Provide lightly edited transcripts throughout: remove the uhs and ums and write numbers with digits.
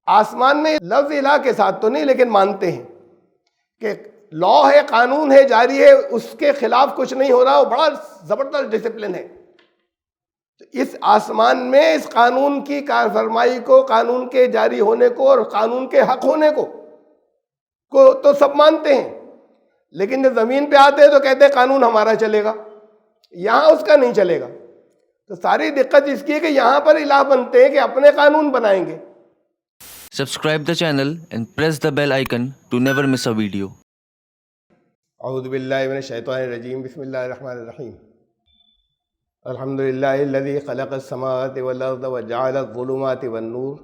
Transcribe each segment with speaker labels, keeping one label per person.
Speaker 1: آسمان میں لفظ الہ کے ساتھ تو نہیں، لیکن مانتے ہیں کہ لا ہے، قانون ہے، جاری ہے، اس کے خلاف کچھ نہیں ہو رہا، وہ بڑا زبردست ڈسپلن ہے۔ تو اس آسمان میں اس قانون کی کار فرمائی کو، قانون کے جاری ہونے کو اور قانون کے حق ہونے کو تو سب مانتے ہیں، لیکن جب زمین پہ آتے ہیں تو کہتے ہیں قانون ہمارا چلے گا، یہاں اس کا نہیں چلے گا۔ تو ساری دقت اس کی ہے کہ یہاں پر الہ بنتے ہیں کہ اپنے قانون بنائیں گے۔
Speaker 2: Subscribe the channel and press the bell icon to never miss a video.
Speaker 1: اعوذ باللہ من الشیطان الرجیم، بسم اللہ الرحمن الرحیم۔ الحمد للہ الذی خلق السماوات والارض وجعل الظلمات والنور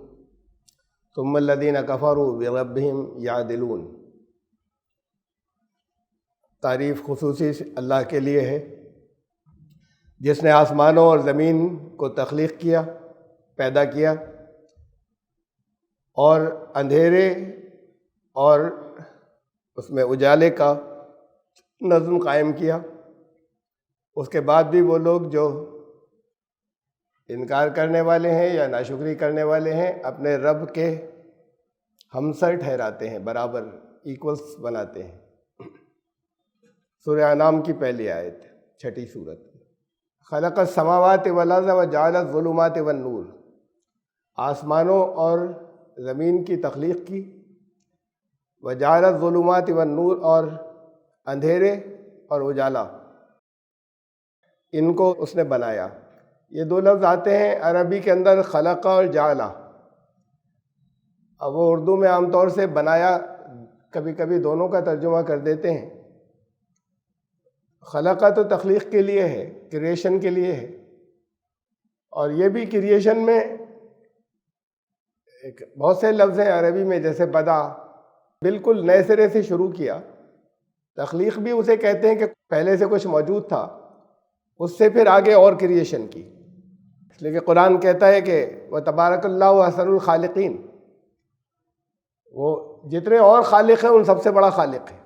Speaker 1: ثم الذین کفروا بربہم یعدلون۔ تعریف خصوصی اللہ کے لیے ہے جس نے آسمانوں اور زمین کو تخلیق کیا، پیدا کیا، اور اندھیرے اور اس میں اجالے کا نظم قائم کیا۔ اس کے بعد بھی وہ لوگ جو انکار کرنے والے ہیں یا ناشکری کرنے والے ہیں اپنے رب کے ہمسر ٹھہراتے ہیں، برابر ایکولس بناتے ہیں۔ سورہ انعام کی پہلی آیت، چھٹی سورت۔ خلق السماوات والارض وجعل الظلمات والنور، آسمانوں اور زمین کی تخلیق کی، وجعل الظلمات والنور، اور اندھیرے اور اجالا ان کو اس نے بنایا۔ یہ دو لفظ آتے ہیں عربی کے اندر، خلق اور جعل۔ اب وہ اردو میں عام طور سے بنایا کبھی کبھی دونوں کا ترجمہ کر دیتے ہیں۔ خلقہ تو تخلیق کے لیے ہے، کریشن کے لیے ہے، اور یہ بھی کریشن میں بہت سے لفظ ہیں عربی میں، جیسے بدا، بالکل نئے سرے سے شروع کیا۔ تخلیق بھی اسے کہتے ہیں کہ پہلے سے کچھ موجود تھا، اس سے پھر آگے اور کریشن کی، اس لیے کہ قرآن کہتا ہے کہ وَتَبَارَكَ اللَّهُ أَحْسَنُ الْخَالِقِينَ، وہ جتنے اور خالق ہیں ان سب سے بڑا خالق ہے۔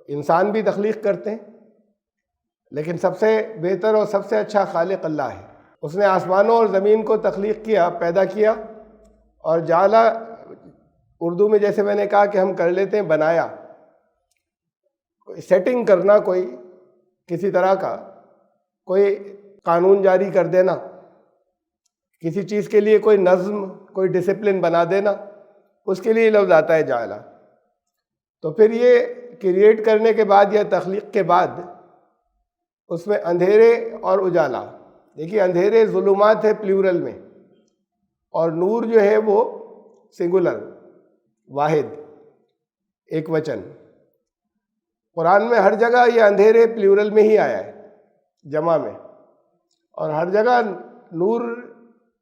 Speaker 1: انسان بھی تخلیق کرتے ہیں، لیکن سب سے بہتر اور سب سے اچھا خالق اللہ ہے۔ اس نے آسمانوں اور زمین کو تخلیق کیا، پیدا کیا، اور جعلا اردو میں جیسے میں نے کہا کہ ہم کر لیتے ہیں بنایا، سیٹنگ کرنا، کوئی کسی طرح کا کوئی قانون جاری کر دینا، کسی چیز کے لیے کوئی نظم، کوئی ڈسپلن بنا دینا، اس کے لیے لفظ آتا ہے جعلا۔ تو پھر یہ کریٹ کرنے کے بعد یا تخلیق کے بعد اس میں اندھیرے اور اجالا، دیکھیے اندھیرے ظلمات ہے پلیورل میں، اور نور جو ہے وہ سنگولر، واحد، ایک وچن۔ قرآن میں ہر جگہ یہ اندھیرے پلیورل میں ہی آیا ہے، جمع میں، اور ہر جگہ نور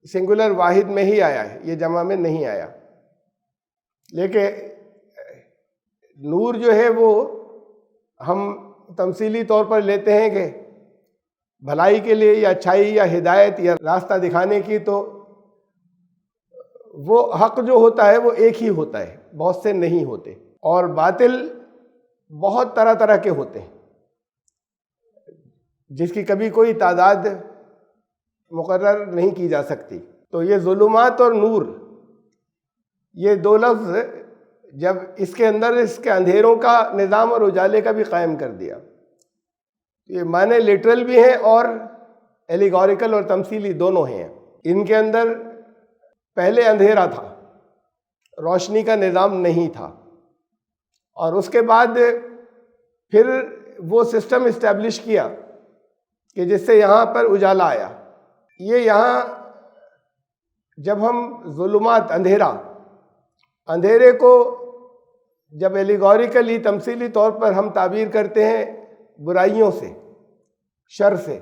Speaker 1: سنگولر واحد میں ہی آیا ہے، یہ جمع میں نہیں آیا۔ لیکن نور جو ہے وہ ہم تمثیلی طور پر لیتے ہیں کہ بھلائی کے لیے یا اچھائی یا ہدایت یا راستہ دکھانے کی، تو وہ حق جو ہوتا ہے وہ ایک ہی ہوتا ہے، بہت سے نہیں ہوتے، اور باطل بہت طرح طرح کے ہوتے ہیں جس کی کبھی کوئی تعداد مقرر نہیں کی جا سکتی۔ تو یہ ظلمات اور نور، یہ دو لفظ جب اس کے اندر اس کے اندھیروں کا نظام اور اجالے کا بھی قائم کر دیا، یہ معنی لٹرل بھی ہیں اور ایلیگوریکل اور تمثیلی دونوں ہیں۔ ان کے اندر پہلے اندھیرا تھا، روشنی کا نظام نہیں تھا، اور اس کے بعد پھر وہ سسٹم اسٹیبلش کیا کہ جس سے یہاں پر اجالا آیا۔ یہ یہاں جب ہم ظلمات، اندھیرے کو جب ایلیگوریکلی، تمثیلی طور پر ہم تعبیر کرتے ہیں برائیوں سے، شر سے،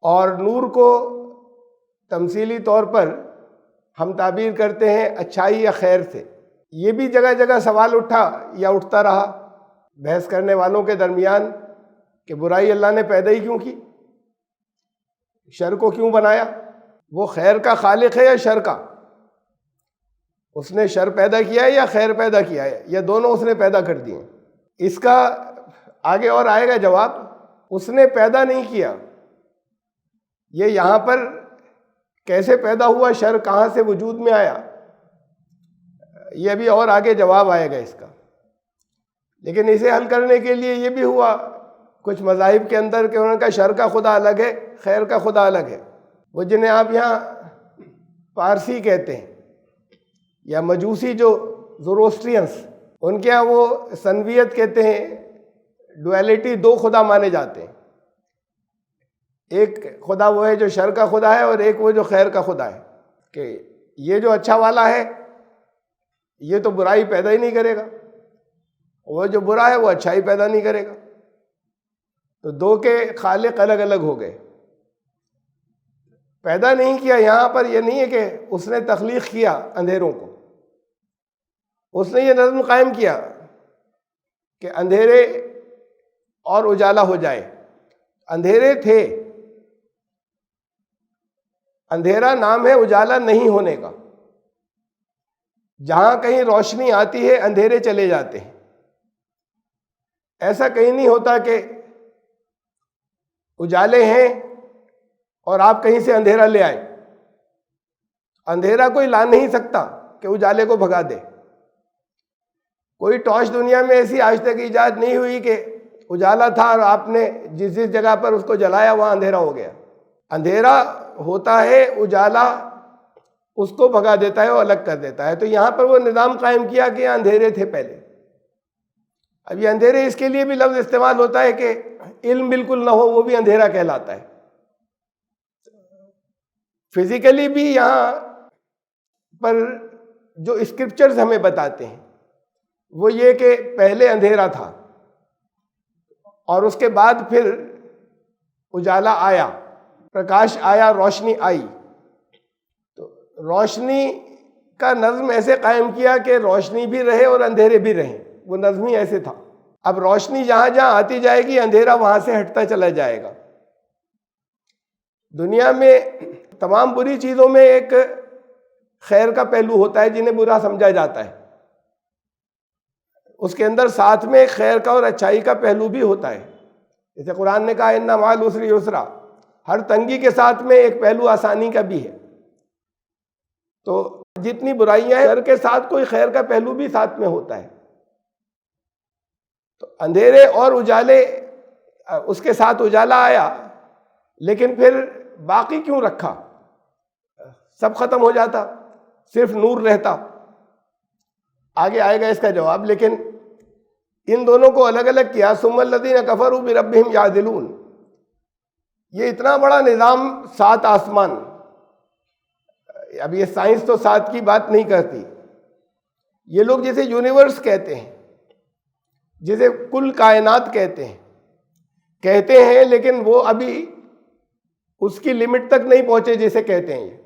Speaker 1: اور نور کو تمثیلی طور پر ہم تعبیر کرتے ہیں اچھائی یا خیر سے، یہ بھی جگہ جگہ سوال اٹھا یا اٹھتا رہا بحث کرنے والوں کے درمیان کہ برائی اللہ نے پیدا ہی کیوں کی، شر کو کیوں بنایا؟ وہ خیر کا خالق ہے یا شر کا؟ اس نے شر پیدا کیا ہے یا خیر پیدا کیا ہے، یا دونوں اس نے پیدا کر دیے؟ اس کا آگے اور آئے گا جواب۔ اس نے پیدا نہیں کیا، یہ یہاں پر کیسے پیدا ہوا شر، کہاں سے وجود میں آیا، یہ ابھی اور آگے جواب آئے گا اس کا. لیکن اسے حل کرنے کے لیے یہ بھی ہوا کچھ مذاہب کے اندر کہ انہوں نے کہا شر کا خدا الگ ہے، خیر کا خدا الگ ہے. وہ جنہیں آپ یہاں پارسی کہتے ہیں یا مجوسی جو زوروسٹرینس، ان کے یہاں وہ سنویت کہتے ہیں، ڈویلٹی، دو خدا مانے جاتے ہیں. ایک خدا وہ ہے جو شر کا خدا ہے اور ایک وہ جو خیر کا خدا ہے، کہ یہ جو اچھا والا ہے یہ تو برائی پیدا ہی نہیں کرے گا، وہ جو برا ہے وہ اچھائی پیدا نہیں کرے گا. تو دو کے خالق الگ الگ ہو گئے. پیدا نہیں کیا، یہاں پر یہ نہیں ہے کہ اس نے تخلیق کیا اندھیروں کو، اس نے یہ نظم قائم کیا کہ اندھیرے اور اجالا ہو جائے. اندھیرے تھے، اندھیرا نام ہے اجالا نہیں ہونے کا. جہاں کہیں روشنی آتی ہے اندھیرے چلے جاتے ہیں. ایسا کہیں نہیں ہوتا کہ اجالے ہیں اور آپ کہیں سے اندھیرا لے آئے. اندھیرا کوئی لا نہیں سکتا کہ اجالے کو بھگا دے. کوئی ٹارچ دنیا میں ایسی آج تک ایجاد نہیں ہوئی کہ اجالا تھا اور آپ نے جس جگہ پر اس کو جلایا وہاں اندھیرا ہو گیا. اندھیرا ہوتا ہے، اجالا اس کو بھگا دیتا ہے، وہ الگ کر دیتا ہے. تو یہاں پر وہ نظام قائم کیا کہ اندھیرے تھے پہلے. اب یہ اندھیرے اس کے لیے بھی لفظ استعمال ہوتا ہے کہ علم بالکل نہ ہو، وہ بھی اندھیرا کہلاتا ہے. فزیکلی بھی یہاں پر جو اسکرپچرز ہمیں بتاتے ہیں وہ یہ کہ پہلے اندھیرا تھا اور اس کے بعد پھر اجالا آیا، پرکاش آیا، روشنی آئی. تو روشنی کا نظم ایسے قائم کیا کہ روشنی بھی رہے اور اندھیرے بھی رہیں. وہ نظم ہی ایسے تھا. اب روشنی جہاں جہاں آتی جائے گی اندھیرا وہاں سے ہٹتا چلا جائے گا. دنیا میں تمام بری چیزوں میں ایک خیر کا پہلو ہوتا ہے جنہیں برا سمجھا جاتا ہے. اس کے اندر ساتھ میں خیر کا اور اچھائی کا پہلو بھی ہوتا ہے. جیسے قرآن نے کہا ان مع العسر یسرا، ہر تنگی کے ساتھ میں ایک پہلو آسانی کا بھی ہے. تو جتنی برائیاں ہیں، شر کے ساتھ کوئی خیر کا پہلو بھی ساتھ میں ہوتا ہے. تو اندھیرے اور اجالے، اس کے ساتھ اجالا آیا، لیکن پھر باقی کیوں رکھا؟ سب ختم ہو جاتا، صرف نور رہتا. آگے آئے گا اس کا جواب. لیکن ان دونوں کو الگ الگ کیا. ثم الذین کفروا بربہم یعدلون. یہ اتنا بڑا نظام، 7 آسمان. اب یہ سائنس تو 7 کی بات نہیں کرتی. یہ لوگ جسے یونیورس کہتے ہیں، جسے کل کائنات کہتے ہیں لیکن وہ ابھی اس کی لمٹ تک نہیں پہنچے جسے کہتے ہیں.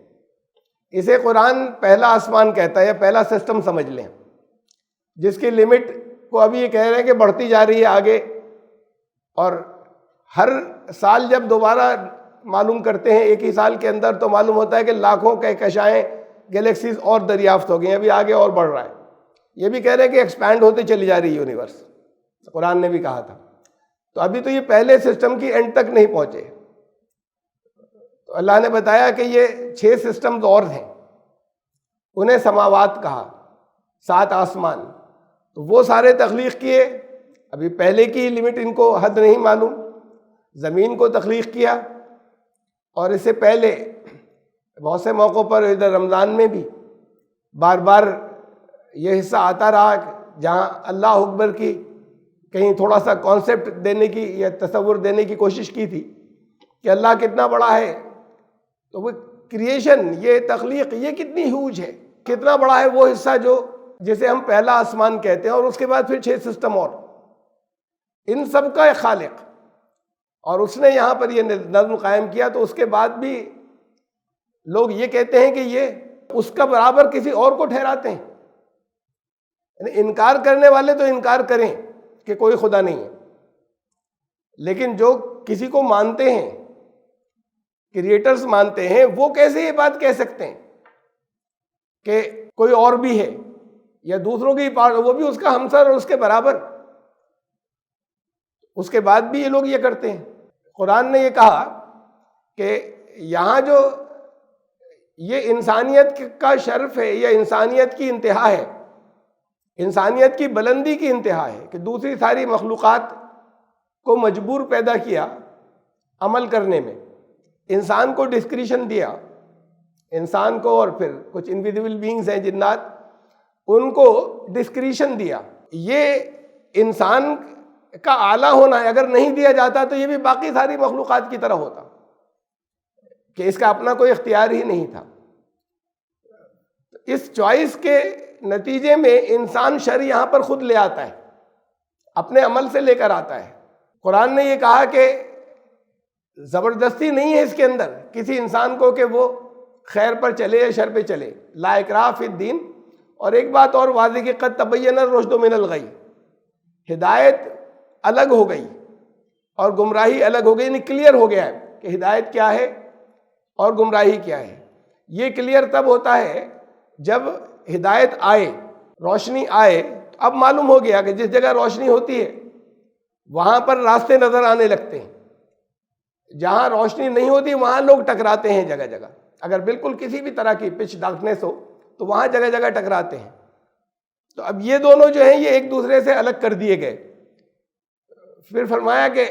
Speaker 1: اسے قرآن پہلا آسمان کہتا ہے یا پہلا سسٹم سمجھ لیں، جس کی لمٹ کو ابھی یہ کہہ رہے ہیں کہ بڑھتی جا رہی ہے آگے. اور ہر سال جب دوبارہ معلوم کرتے ہیں ایک ہی سال کے اندر، تو معلوم ہوتا ہے کہ لاکھوں کہکشائیں، گلیکسیز اور دریافت ہو گئی ہیں. ابھی آگے اور بڑھ رہا ہے. یہ بھی کہہ رہے ہیں کہ ایکسپینڈ ہوتے چلی جا رہی ہے یونیورس. قرآن نے بھی کہا تھا. تو ابھی تو یہ پہلے سسٹم کی اینڈ تک نہیں پہنچے. تو اللہ نے بتایا کہ یہ 6 سسٹمز اور ہیں، انہیں سماوات کہا، 7 آسمان. تو وہ سارے تخلیق کیے. ابھی پہلے کی لمٹ ان کو حد نہیں معلوم. زمین کو تخلیق کیا، اور اس سے پہلے بہت سے موقعوں پر ادھر رمضان میں بھی بار بار یہ حصہ آتا رہا جہاں اللہ اکبر کی کہیں تھوڑا سا کانسیپٹ دینے کی یا تصور دینے کی کوشش کی تھی کہ اللہ کتنا بڑا ہے. تو وہ کریشن، یہ تخلیق، یہ کتنی ہیوج ہے، کتنا بڑا ہے وہ حصہ جسے ہم پہلا آسمان کہتے ہیں. اور اس کے بعد پھر 6 سسٹم اور، ان سب کا ایک خالق. اور اس نے یہاں پر یہ نظم قائم کیا. تو اس کے بعد بھی لوگ یہ کہتے ہیں کہ یہ اس کا برابر کسی اور کو ٹھہراتے ہیں. یعنی انکار کرنے والے تو انکار کریں کہ کوئی خدا نہیں ہے، لیکن جو کسی کو مانتے ہیں، کریٹرز مانتے ہیں، وہ کیسے یہ بات کہہ سکتے ہیں کہ کوئی اور بھی ہے یا دوسروں کی پارٹ، وہ بھی اس کا ہمسر اور اس کے برابر. اس کے بعد بھی یہ لوگ یہ کرتے ہیں. قرآن نے یہ کہا کہ یہاں جو یہ انسانیت کا شرف ہے، یہ انسانیت کی انتہا ہے، انسانیت کی بلندی کی انتہا ہے کہ دوسری ساری مخلوقات کو مجبور پیدا کیا عمل کرنے میں، انسان کو ڈسکریشن دیا، انسان کو، اور پھر کچھ انویزیبل بینگز ہیں جنات، ان کو ڈسکریشن دیا۔ یہ انسان کا اعلیٰ ہونا ہے، اگر نہیں دیا جاتا تو یہ بھی باقی ساری مخلوقات کی طرح ہوتا کہ اس کا اپنا کوئی اختیار ہی نہیں تھا۔ اس چوائس کے نتیجے میں انسان شر یہاں پر خود لے آتا ہے، اپنے عمل سے لے کر آتا ہے۔ قرآن نے یہ کہا کہ زبردستی نہیں ہے اس کے اندر کسی انسان کو کہ وہ خیر پر چلے یا شر پہ چلے، لا اکراہ فی الدین۔ اور ایک بات اور واضح کہ قد تبین الرشد من الغی، ہدایت الگ ہو گئی اور گمراہی الگ ہو گئی، یعنی کلیئر ہو گیا ہے کہ ہدایت کیا ہے اور گمراہی کیا ہے۔ یہ کلیئر تب ہوتا ہے جب ہدایت آئے، روشنی آئے، تو اب معلوم ہو گیا کہ جس جگہ روشنی ہوتی ہے وہاں پر راستے نظر آنے لگتے ہیں، جہاں روشنی نہیں ہوتی وہاں لوگ ٹکراتے ہیں جگہ جگہ۔ اگر بالکل کسی بھی طرح کی پچ ڈارکنیس ہو تو وہاں جگہ جگہ ٹکراتے ہیں۔ تو اب یہ دونوں جو ہیں یہ ایک دوسرے سے الگ کر دیے گئے۔ پھر فرمایا کہ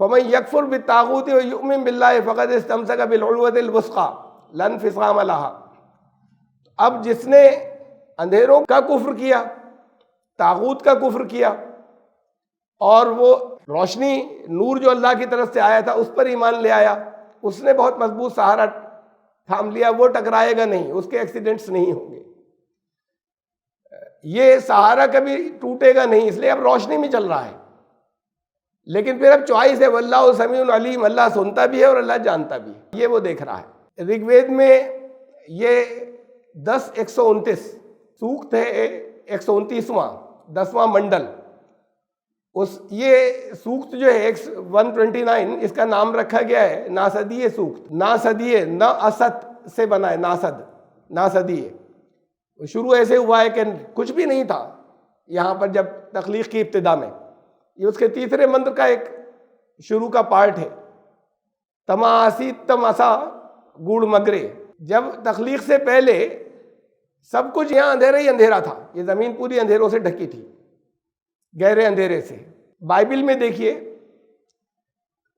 Speaker 1: فَمَن يَكْفُرْ بِالطَّاغُوتِ وَيُؤْمِن بِاللَّهِ فَقَدِ اسْتَمْسَكَ بِالْعُرْوَةِ الْوُثْقَىٰ لَا انفِصَامَ لَهَا۔ اب جس نے اندھیروں کا کفر کیا، طاغوت کا کفر کیا، اور وہ روشنی نور جو اللہ کی طرف سے آیا تھا اس پر ایمان لے آیا، اس نے بہت مضبوط سہارا تھام لیا، وہ ٹکرائے گا نہیں، اس کے ایکسیڈنٹس نہیں ہوں گے، یہ سہارا کبھی ٹوٹے گا نہیں، اس لیے اب روشنی میں چل رہا ہے۔ لیکن پھر اب چوائس ہے، واللہ سمیع علیم، اللہ سنتا بھی ہے اور اللہ جانتا بھی ہے، یہ وہ دیکھ رہا ہے۔ رگ وید میں یہ 10:129 سوکت ہے، 129واں 10واں منڈل، یہ سوکت جو ہے 129، اس کا نام رکھا گیا ہے ناسدیہ سوکت۔ ناسدیہ، نا اسد سے بنا ہے، ناسد، ناسدیہ۔ شروع ایسے ہوا ہے کہ کچھ بھی نہیں تھا یہاں پر جب تخلیق کی ابتدا میں، یہ اس کے تیسرے منتر کا ایک شروع کا پارٹ ہے۔ تماسی تماسا گوڑ مگرے، جب تخلیق سے پہلے سب کچھ یہاں اندھیرا ہی اندھیرا تھا، یہ زمین پوری اندھیروں سے ڈھکی تھی، گہرے اندھیرے سے۔ بائبل میں دیکھیے،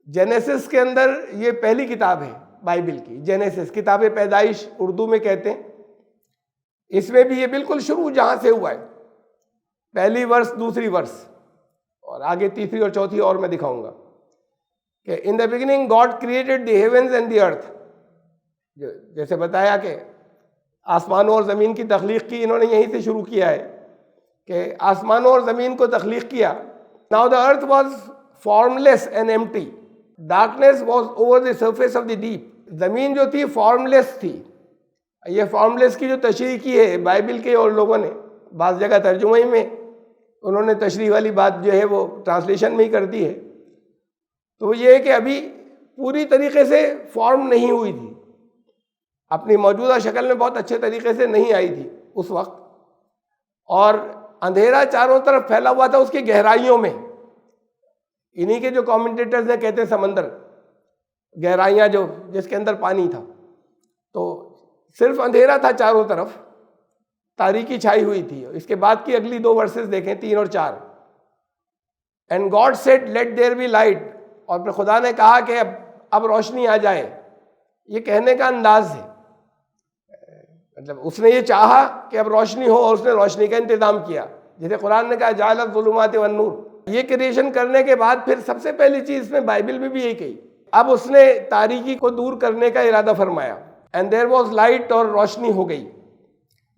Speaker 1: جینیسس کے اندر، یہ پہلی کتاب ہے بائبل کی، جینیسس کتاب پیدائش اردو میں کہتے ہیں، اس میں بھی یہ بالکل شروع جہاں سے ہوا ہے، پہلی ورس، دوسری ورس، اور آگے تیسری اور چوتھی اور میں دکھاؤں گا کہ in the beginning God created the heavens and the earth, جیسے بتایا کہ آسمانوں اور زمین کی تخلیق کی انہوں نے یہیں سے شروع کیا ہے کہ آسمانوں اور زمین کو تخلیق کیا۔ Now the earth was formless and empty, darkness was over the surface of the deep. زمین جو تھی فارملیس تھی، یہ فارملیس کی جو تشریح کی ہے بائبل کے اور لوگوں نے، بعض جگہ ترجمے میں انہوں نے تشریح والی بات جو ہے وہ ٹرانسلیشن میں ہی کر دی ہے، تو یہ ہے کہ ابھی پوری طریقے سے فارم نہیں ہوئی تھی، اپنی موجودہ شکل میں بہت اچھے طریقے سے نہیں آئی تھی اس وقت، اور اندھیرا چاروں طرف پھیلا ہوا تھا اس کی گہرائیوں میں۔ انہی کے جو کامنٹیٹرز نے کہتے ہیں سمندر، گہرائیاں جو جس کے اندر پانی تھا، تو صرف اندھیرا تھا چاروں طرف، تاریکی چھائی ہوئی تھی۔ اس کے بعد کی اگلی 2 ورسز دیکھیں، 3 اور 4۔ And God said let there be light, اور پھر خدا نے کہا کہ اب روشنی آ جائے۔ یہ کہنے کا انداز ہے، مطلب اس نے یہ چاہا کہ اب روشنی ہو اور اس نے روشنی کا انتظام کیا، جیسے قرآن نے کہا جعل الظلمات والنور۔ یہ کریشن کرنے کے بعد پھر سب سے پہلی چیز میں بائبل میں بھی یہی کہی، اب اس نے تاریکی کو دور کرنے کا ارادہ فرمایا۔ اینڈ دیر واز لائٹ، اور روشنی ہو گئی۔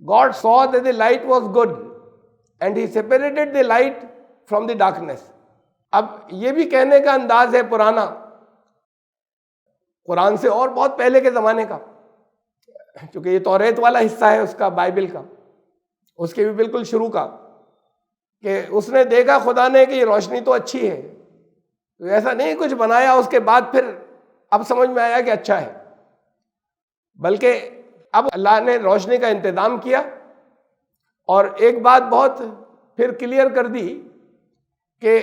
Speaker 1: God saw that the light was good and he separated the light from the darkness۔ اب یہ بھی کہنے کا انداز ہے پرانا، قرآن سے اور بہت پہلے کے زمانے کا، چونکہ یہ توریت والا حصہ ہے اس کا، بائبل کا، اس کے بھی بالکل شروع کا، کہ اس نے دیکھا خدا نے کہ یہ روشنی تو اچھی ہے، تو ایسا نہیں کچھ بنایا اس کے بعد پھر اب سمجھ میں آیا کہ اچھا ہے، بلکہ اب اللہ نے روشنی کا انتظام کیا، اور ایک بات بہت پھر کلیئر کر دی کہ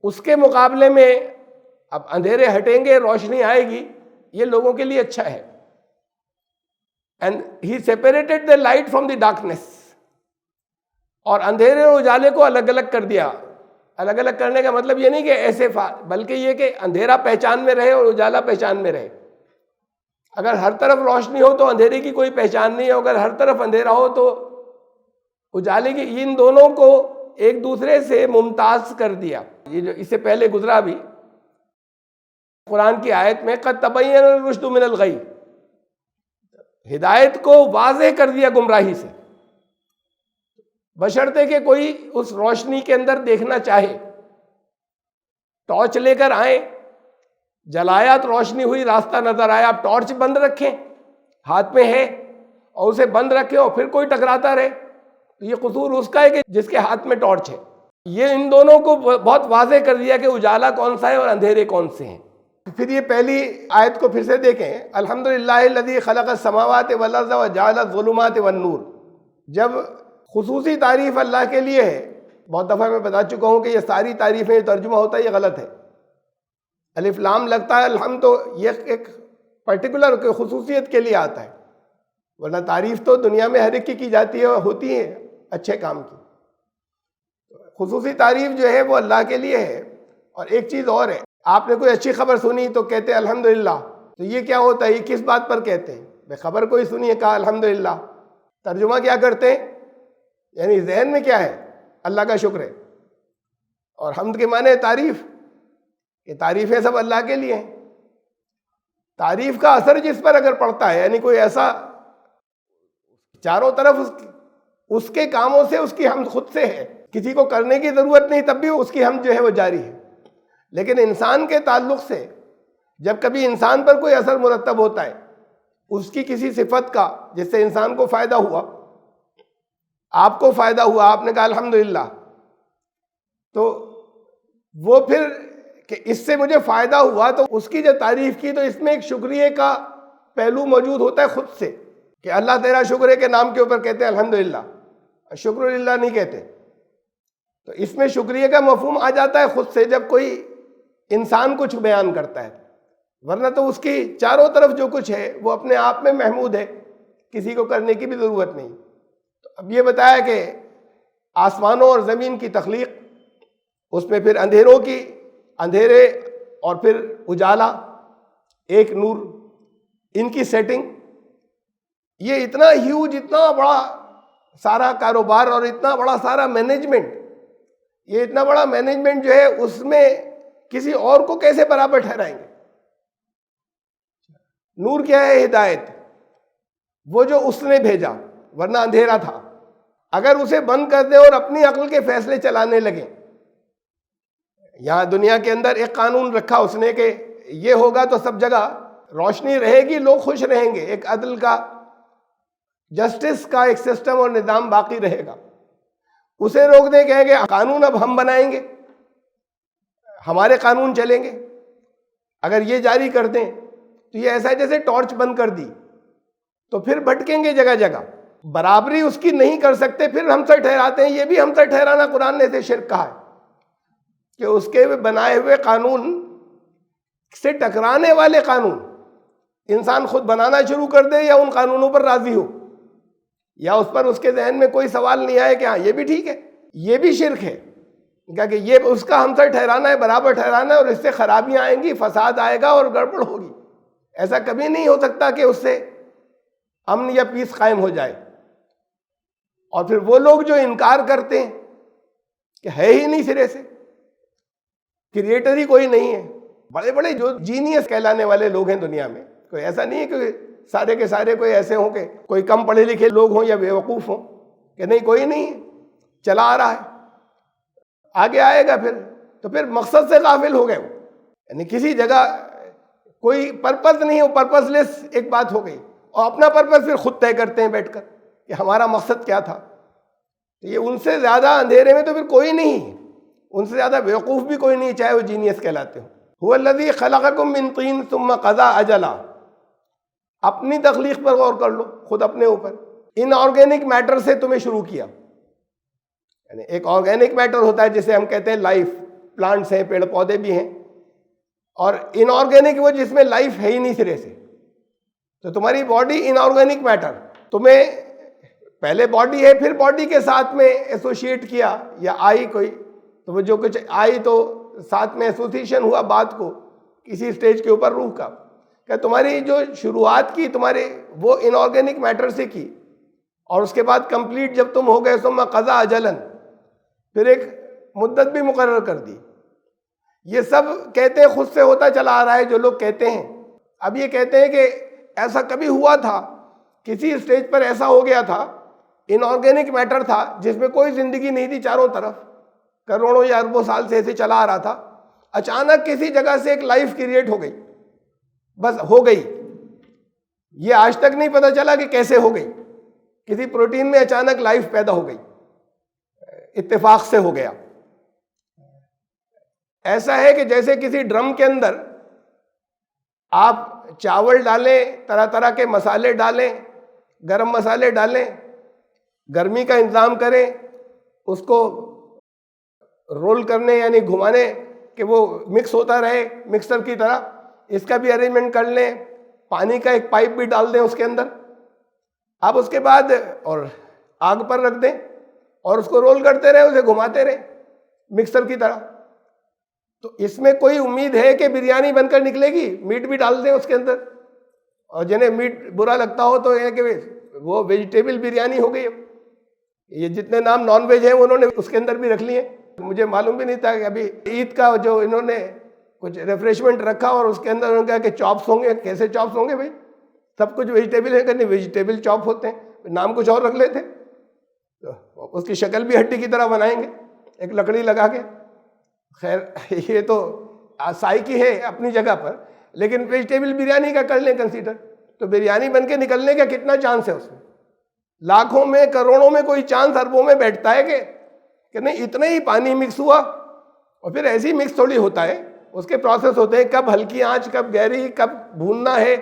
Speaker 1: اس کے مقابلے میں اب اندھیرے ہٹیں گے، روشنی آئے گی، یہ لوگوں کے لیے اچھا ہے۔ And he separated the light from the darkness. اور اندھیرے اور اجالے کو الگ الگ کر دیا. الگ الگ کرنے کا مطلب یہ نہیں کہ ایسے بلکہ یہ کہ اندھیرا پہچان میں رہے اور اجالا پہچان میں رہے. اگر ہر طرف روشنی ہو تو اندھیرے کی کوئی پہچان نہیں ہے, اگر ہر طرف اندھیرا ہو تو اجالے کی. ان دونوں کو ایک دوسرے سے ممتاز کر دیا. یہ جو اس سے پہلے گزرا بھی قرآن کی آیت میں قد تبین الرشد من الغی, ہدایت کو واضح کر دیا گمراہی سے, بشرطے کہ کوئی اس روشنی کے اندر دیکھنا چاہے. ٹارچ لے کر آئیں, جلایا تو روشنی ہوئی, راستہ نظر آیا. آپ ٹارچ بند رکھیں, ہاتھ میں ہے, اور اسے بند رکھیں اور پھر کوئی ٹکراتا رہے, تو یہ قصور اس کا ہے کہ جس کے ہاتھ میں ٹارچ ہے. یہ ان دونوں کو بہت واضح کر دیا کہ اجالا کون سا ہے اور اندھیرے کون سے ہیں. پھر یہ پہلی آیت کو پھر سے دیکھیں, الحمدللہ الذی خلق السماوات والارض وجعل الظلمات والنور. جب خصوصی تعریف اللہ کے لیے ہے, بہت دفعہ میں بتا چکا ہوں کہ یہ ساری تعریفیں جو ترجمہ ہوتا ہے یہ غلط ہے. الف لام لگتا ہے الحمد تو یہ ایک پرٹیکولر خصوصیت کے لیے آتا ہے, ورنہ تعریف تو دنیا میں ہر ایک کی جاتی ہے اور ہوتی ہے اچھے کام کی. خصوصی تعریف جو ہے وہ اللہ کے لیے ہے. اور ایک چیز اور ہے, آپ نے کوئی اچھی خبر سنی تو کہتے ہیں الحمدللہ. تو یہ کیا ہوتا ہے, یہ کس بات پر کہتے ہیں؟ بے خبر کوئی سنی ہے کہا الحمدللہ. ترجمہ کیا کرتے ہیں, یعنی ذہن میں کیا ہے, اللہ کا شکر ہے. اور حمد کے معنی تعریف, کہ تعریفیں سب اللہ کے لیے ہیں. تعریف کا اثر جس پر اگر پڑتا ہے, یعنی کوئی ایسا چاروں طرف اس کے کاموں سے اس کی حمد خود سے ہے, کسی کو کرنے کی ضرورت نہیں, تب بھی اس کی حمد جو ہے وہ جاری ہے. لیکن انسان کے تعلق سے جب کبھی انسان پر کوئی اثر مرتب ہوتا ہے, اس کی کسی صفت کا جس سے انسان کو فائدہ ہوا, آپ کو فائدہ ہوا, آپ نے کہا الحمدللہ, تو وہ پھر کہ اس سے مجھے فائدہ ہوا, تو اس کی جو تعریف کی تو اس میں ایک شکریہ کا پہلو موجود ہوتا ہے خود سے, کہ اللہ تیرا شکر ہے کے نام کے اوپر کہتے ہیں الحمدللہ, شکر للہ نہیں کہتے. تو اس میں شکریہ کا مفہوم آ جاتا ہے خود سے جب کوئی انسان کچھ بیان کرتا ہے, ورنہ تو اس کی چاروں طرف جو کچھ ہے وہ اپنے آپ میں محمود ہے, کسی کو کرنے کی بھی ضرورت نہیں. تو اب یہ بتایا کہ آسمانوں اور زمین کی تخلیق, اس میں پھر اندھیرے اور پھر اجالا, ایک نور, ان کی سیٹنگ, یہ اتنا ہیوج, اتنا بڑا سارا کاروبار اور اتنا بڑا سارا مینجمنٹ, یہ اتنا بڑا مینجمنٹ جو ہے اس میں کسی اور کو کیسے برابر ٹھہرائیں گے. نور کیا ہے؟ ہدایت, وہ جو اس نے بھیجا, ورنہ اندھیرا تھا. اگر اسے بند کر دیں اور اپنی عقل کے فیصلے چلانے لگیں, یہاں دنیا کے اندر ایک قانون رکھا اس نے کہ یہ ہوگا تو سب جگہ روشنی رہے گی, لوگ خوش رہیں گے, ایک عدل کا, جسٹس کا ایک سسٹم اور نظام باقی رہے گا. اسے روک دیں, کہیں گے قانون اب ہم بنائیں گے, ہمارے قانون چلیں گے. اگر یہ جاری کر دیں تو یہ ایسا ہے جیسے ٹارچ بند کر دی, تو پھر بھٹکیں گے جگہ جگہ. برابری اس کی نہیں کر سکتے, پھر ہم سے ٹھہراتے ہیں. یہ بھی ہم سے ٹھہرانا قرآن نے سے شرک کہا ہے, کہ اس کے بنائے ہوئے قانون سے ٹکرانے والے قانون انسان خود بنانا شروع کر دے, یا ان قانونوں پر راضی ہو, یا اس پر اس کے ذہن میں کوئی سوال نہیں آئے کہ ہاں یہ بھی ٹھیک ہے. یہ بھی شرک ہے, کہ یہ اس کا ہم سے ٹھہرانا ہے, برابر ٹھہرانا ہے, اور اس سے خرابیاں آئیں گی, فساد آئے گا اور گڑبڑ ہوگی. ایسا کبھی نہیں ہو سکتا کہ اس سے امن یا پیس قائم ہو جائے. اور پھر وہ لوگ جو انکار کرتے ہیں کہ ہے ہی نہیں سرے سے, کریٹر ہی کوئی نہیں ہے, بڑے بڑے جو جینیس کہلانے والے لوگ ہیں دنیا میں, کوئی ایسا نہیں ہے کہ سارے کے سارے کوئی ایسے ہوں کہ کوئی کم پڑھے لکھے لوگ ہوں یا بیوقوف ہوں, کہ نہیں کوئی نہیں ہے, چلا آ رہا ہے, آگے آئے گا. تو پھر مقصد سے غافل ہو گئے وہ, یعنی کسی جگہ کوئی پرپز نہیں, وہ پرپز لیس ایک بات ہو گئی, اور اپنا پرپز پھر خود طے کرتے ہیں بیٹھ کر کہ ہمارا مقصد کیا تھا. تو یہ ان سے زیادہ اندھیرے میں تو پھر کوئی نہیں, ان سے زیادہ بیوقوف بھی کوئی نہیں, چاہے وہ جینیس کہلاتے ہوں. هو الذی خلقکم من طین ثم قضى اجلا. اپنی تخلیق پر غور کر لو, خود اپنے اوپر. ان آرگینک میٹر سے تمہیں شروع کیا, یعنی ایک آرگینک میٹر ہوتا ہے جسے ہم کہتے ہیں لائف, پلانٹس ہیں, پیڑ پودے بھی ہیں, اور ان آرگینک وہ جس میں لائف ہے ہی نہیں سرے سے. تو تمہاری باڈی انآرگینک میٹر، تمہیں پہلے باڈی ہے پھر باڈی کے ساتھ میں ایسوشیٹ کیا یا آئی کوئی، تو جو کچھ آئی تو ساتھ میں ایسوسیشن ہوا بات کو کسی سٹیج کے اوپر روح کا، کہ تمہاری جو شروعات کی تمہارے وہ انآرگینک میٹر سے کی، اور اس کے بعد کمپلیٹ جب تم ہو گئے ثم قضا اجلاً، پھر ایک مدت بھی مقرر کر دی. یہ سب کہتے ہیں خود سے ہوتا چلا آ رہا ہے جو لوگ کہتے ہیں. اب یہ کہتے ہیں کہ ایسا کبھی ہوا تھا، کسی اسٹیج پر ایسا ہو گیا تھا، انآرگینک میٹر تھا جس میں کوئی زندگی نہیں تھی، چاروں طرف کروڑوں یا اربوں سال سے ایسے چلا آ رہا تھا، اچانک کسی جگہ سے ایک لائف کریٹ ہو گئی، بس ہو گئی. یہ آج تک نہیں پتہ چلا کہ کیسے ہو گئی. کسی پروٹین میں اچانک لائف پیدا ہو گئی، اتفاق سے ہو گیا. ایسا ہے کہ جیسے کسی ڈرم کے اندر آپ چاول ڈالیں، طرح طرح کے مسالے ڈالیں، گرم مسالے ڈالیں، گرمی کا انتظام کریں، اس کو رول کرنے یعنی گھمانے کہ وہ مکس ہوتا رہے مکسر کی طرح، اس کا بھی ارینجمنٹ کر لیں، پانی کا ایک پائپ بھی ڈال دیں اس کے اندر. آپ اس کے بعد اور آگ پر رکھ دیں اور اس کو رول کرتے رہے، اسے گھماتے رہے مکسر کی طرح. تو اس میں کوئی امید ہے کہ بریانی بن کر نکلے گی؟ میٹ بھی ڈال دیں اس کے اندر، اور جنہیں میٹ برا لگتا ہو تو یہ کہ وہ ویجیٹیبل بریانی ہو گئی. یہ جتنے نام نان ویج ہیں انہوں نے اس کے اندر بھی رکھ لیے. مجھے معلوم بھی نہیں تھا کہ ابھی عید کا جو انہوں نے کچھ ریفریشمنٹ رکھا اور اس کے اندر انہوں نے کہا کہ چاپس ہوں گے. کیسے چاپس ہوں گے بھائی؟ سب کچھ ویجیٹیبل ہے کہ نہیں؟ ویجیٹیبل چاپ ہوتے ہیں، نام کچھ اور رکھ لیتے. اس کی شکل بھی ہڈی کی طرح بنائیں گے ایک لکڑی لگا کے. خیر یہ تو سائیکی ہے اپنی جگہ پر، لیکن ویجیٹیبل بریانی کا کر لیں کنسیڈر، تو بریانی بن کے نکلنے کا کتنا چانس ہے؟ اس میں لاکھوں میں کروڑوں میں کوئی چانس اربوں میں بیٹھتا ہے کہ نہیں اتنا ہی پانی مکس ہوا. اور پھر ایسی مکس تھوڑی ہوتا ہے، اس کے پروسیس ہوتے ہیں، کب ہلکی آنچ، کب گہری، کب بھوننا ہے،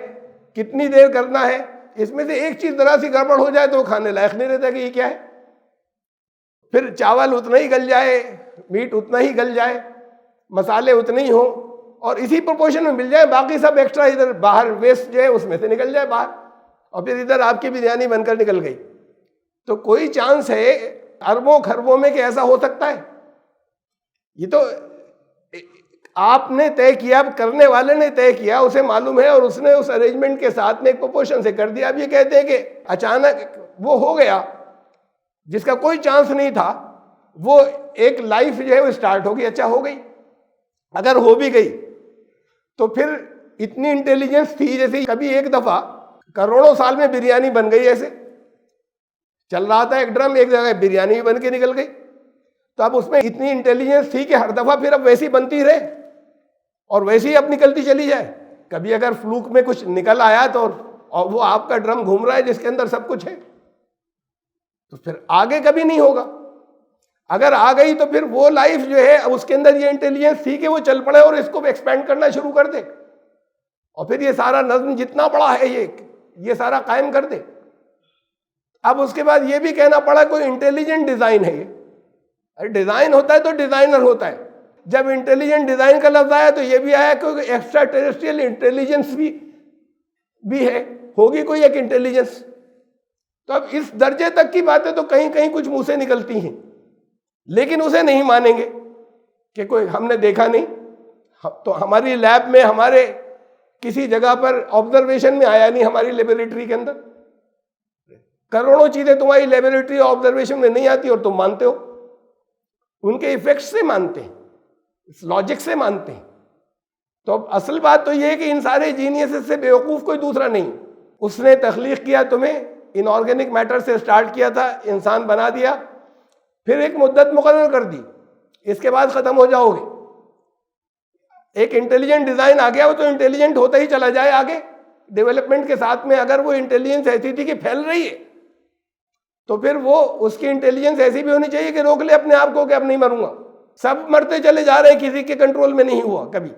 Speaker 1: کتنی دیر کرنا ہے. اس میں سے ایک چیز ذرا سی گڑبڑ ہو جائے تو وہ کھانے لائق نہیں رہتا کہ یہ کیا ہے. پھر چاول اتنا ہی گل جائے، میٹ اتنا ہی گل جائے، مسالے اتنے ہی ہوں اور اسی پروپورشن میں مل جائے، باقی سب ایکسٹرا ادھر باہر ویسٹ جو ہے اس میں سے نکل جائے باہر، اور پھر ادھر آپ کی بریانی بن کر نکل گئی. تو کوئی چانس ہے اربوں خربوں میں کہ ایسا ہو سکتا ہے؟ یہ تو آپ نے طے کیا، کرنے والے نے طے کیا، اسے معلوم ہے اور اس نے اس ارینجمنٹ کے ساتھ میں ایک پروپورشن سے کر دیا. اب یہ کہتے ہیں کہ اچانک وہ ہو گیا جس کا کوئی چانس نہیں تھا، وہ ایک لائف جو ہے وہ اسٹارٹ ہوگی. اچھا ہو گئی، اگر ہو بھی گئی تو پھر اتنی انٹیلیجنس تھی جیسے کبھی ایک دفعہ کروڑوں سال میں بریانی بن گئی. ایسے چل رہا تھا ایک ڈرم، ایک جگہ بریانی بھی بن کے نکل گئی. تو اب اس میں اتنی انٹیلیجنس تھی کہ ہر دفعہ پھر اب ویسی بنتی رہے اور ویسے ہی اب نکلتی چلی جائے. کبھی اگر فلوک میں کچھ نکل آیا تو اور وہ آپ کا ڈرم گھوم رہا ہے جس کے اندر سب کچھ ہے، تو پھر آگے کبھی نہیں ہوگا. اگر آ گئی تو پھر وہ لائف جو ہے اس کے اندر یہ انٹیلیجنس تھی کہ وہ چل پڑے اور اس کو ایکسپینڈ کرنا شروع کر دے، اور پھر یہ سارا نظم جتنا بڑا ہے یہ سارا قائم کر دے. اب اس کے بعد یہ بھی کہنا پڑا کوئی انٹیلیجنٹ ڈیزائن ہے. یہ ڈیزائن ہوتا ہے تو ڈیزائنر ہوتا ہے. جب انٹیلیجنٹ ڈیزائن کا لفظ آیا تو یہ بھی آیا کہ ایکسٹرا ٹیریسٹریل انٹیلیجنس بھی ہے، ہوگی کوئی ایک انٹیلیجنس. تو اب اس درجے تک کی باتیں تو کہیں کہیں کچھ منہ سے نکلتی ہیں، لیکن اسے نہیں مانیں گے کہ کوئی ہم نے دیکھا نہیں. تو ہماری لیب میں، ہمارے کسی جگہ پر آبزرویشن میں آیا نہیں، ہماری لیبوریٹری کے اندر. کروڑوں چیزیں تمہاری لیبوریٹری آبزرویشن میں نہیں آتی اور تم مانتے ہو. ان کے ایفیکٹ سے مانتے ہیں، اس لاجک سے مانتے ہیں. تو اب اصل بات تو یہ ہے کہ ان سارے جینیسز سے بیوقوف کوئی دوسرا نہیں. اس نے تخلیق کیا تمہیں، انآرگینک میٹر سے سٹارٹ کیا تھا، انسان بنا دیا، پھر ایک مدت مقرر کر دی، اس کے بعد ختم ہو جاؤ گے. ایک انٹیلیجنٹ ڈیزائن آ گیا، وہ تو انٹیلیجنٹ ہوتا ہی چلا جائے آگے ڈیولپمنٹ کے ساتھ میں. اگر وہ انٹیلیجنس ایسی تھی کہ پھیل رہی ہے تو پھر وہ اس کی انٹیلیجنس ایسی بھی ہونی چاہیے کہ روک لے اپنے آپ کو کہ اب نہیں مروں گا. سب مرتے چلے جا رہے ہیں، کسی کے کنٹرول میں نہیں ہوا کبھی.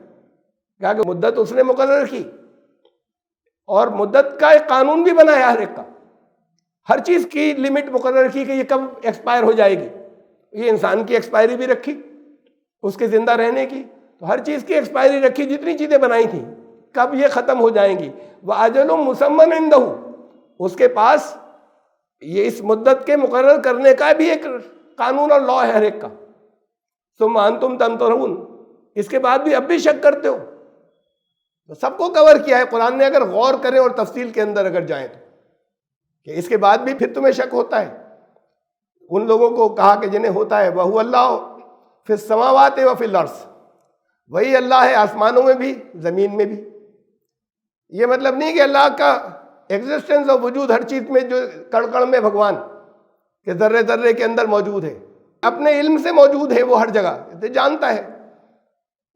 Speaker 1: کہا کہ مدت اس نے مقرر کی، اور مدت کا ایک قانون بھی بنایا ہر ایک کا. ہر چیز کی لمٹ مقرر کی کہ یہ کب ایکسپائر ہو جائے گی. یہ انسان کی ایکسپائری بھی رکھی، اس کے زندہ رہنے کی. تو ہر چیز کی ایکسپائری رکھی، جتنی چیزیں بنائی تھیں کب یہ ختم ہو جائیں گی. وَأَجَلٌ مُّسَمًّى عِندَهُ، اس کے پاس یہ اس مدت کے مقرر کرنے کا بھی ایک قانون اور لا ہے ہر ایک کا. ثُمَّ أَنتُمْ تَمْتَرُونَ، اس کے بعد بھی اب بھی شک کرتے ہو. تو سب کو کور کیا ہے قرآن نے، اگر غور کریں اور تفصیل کے اندر اگر جائیں تو، کہ اس کے بعد بھی پھر تمہیں شک ہوتا ہے. ان لوگوں کو کہا کہ جنہیں ہوتا ہے وَهُوَ اللَّهُ فِي السَّمَاوَاتِ وَفِي الْأَرْضِ، وہی اللہ ہے آسمانوں میں بھی زمین میں بھی. یہ مطلب نہیں کہ اللہ کا ایگزسٹنس اور وجود ہر چیز میں، جو کڑ کڑ میں بھگوان کہ ذرے ذرے کے اندر موجود ہے، اپنے علم سے موجود ہے وہ ہر جگہ جانتا ہے.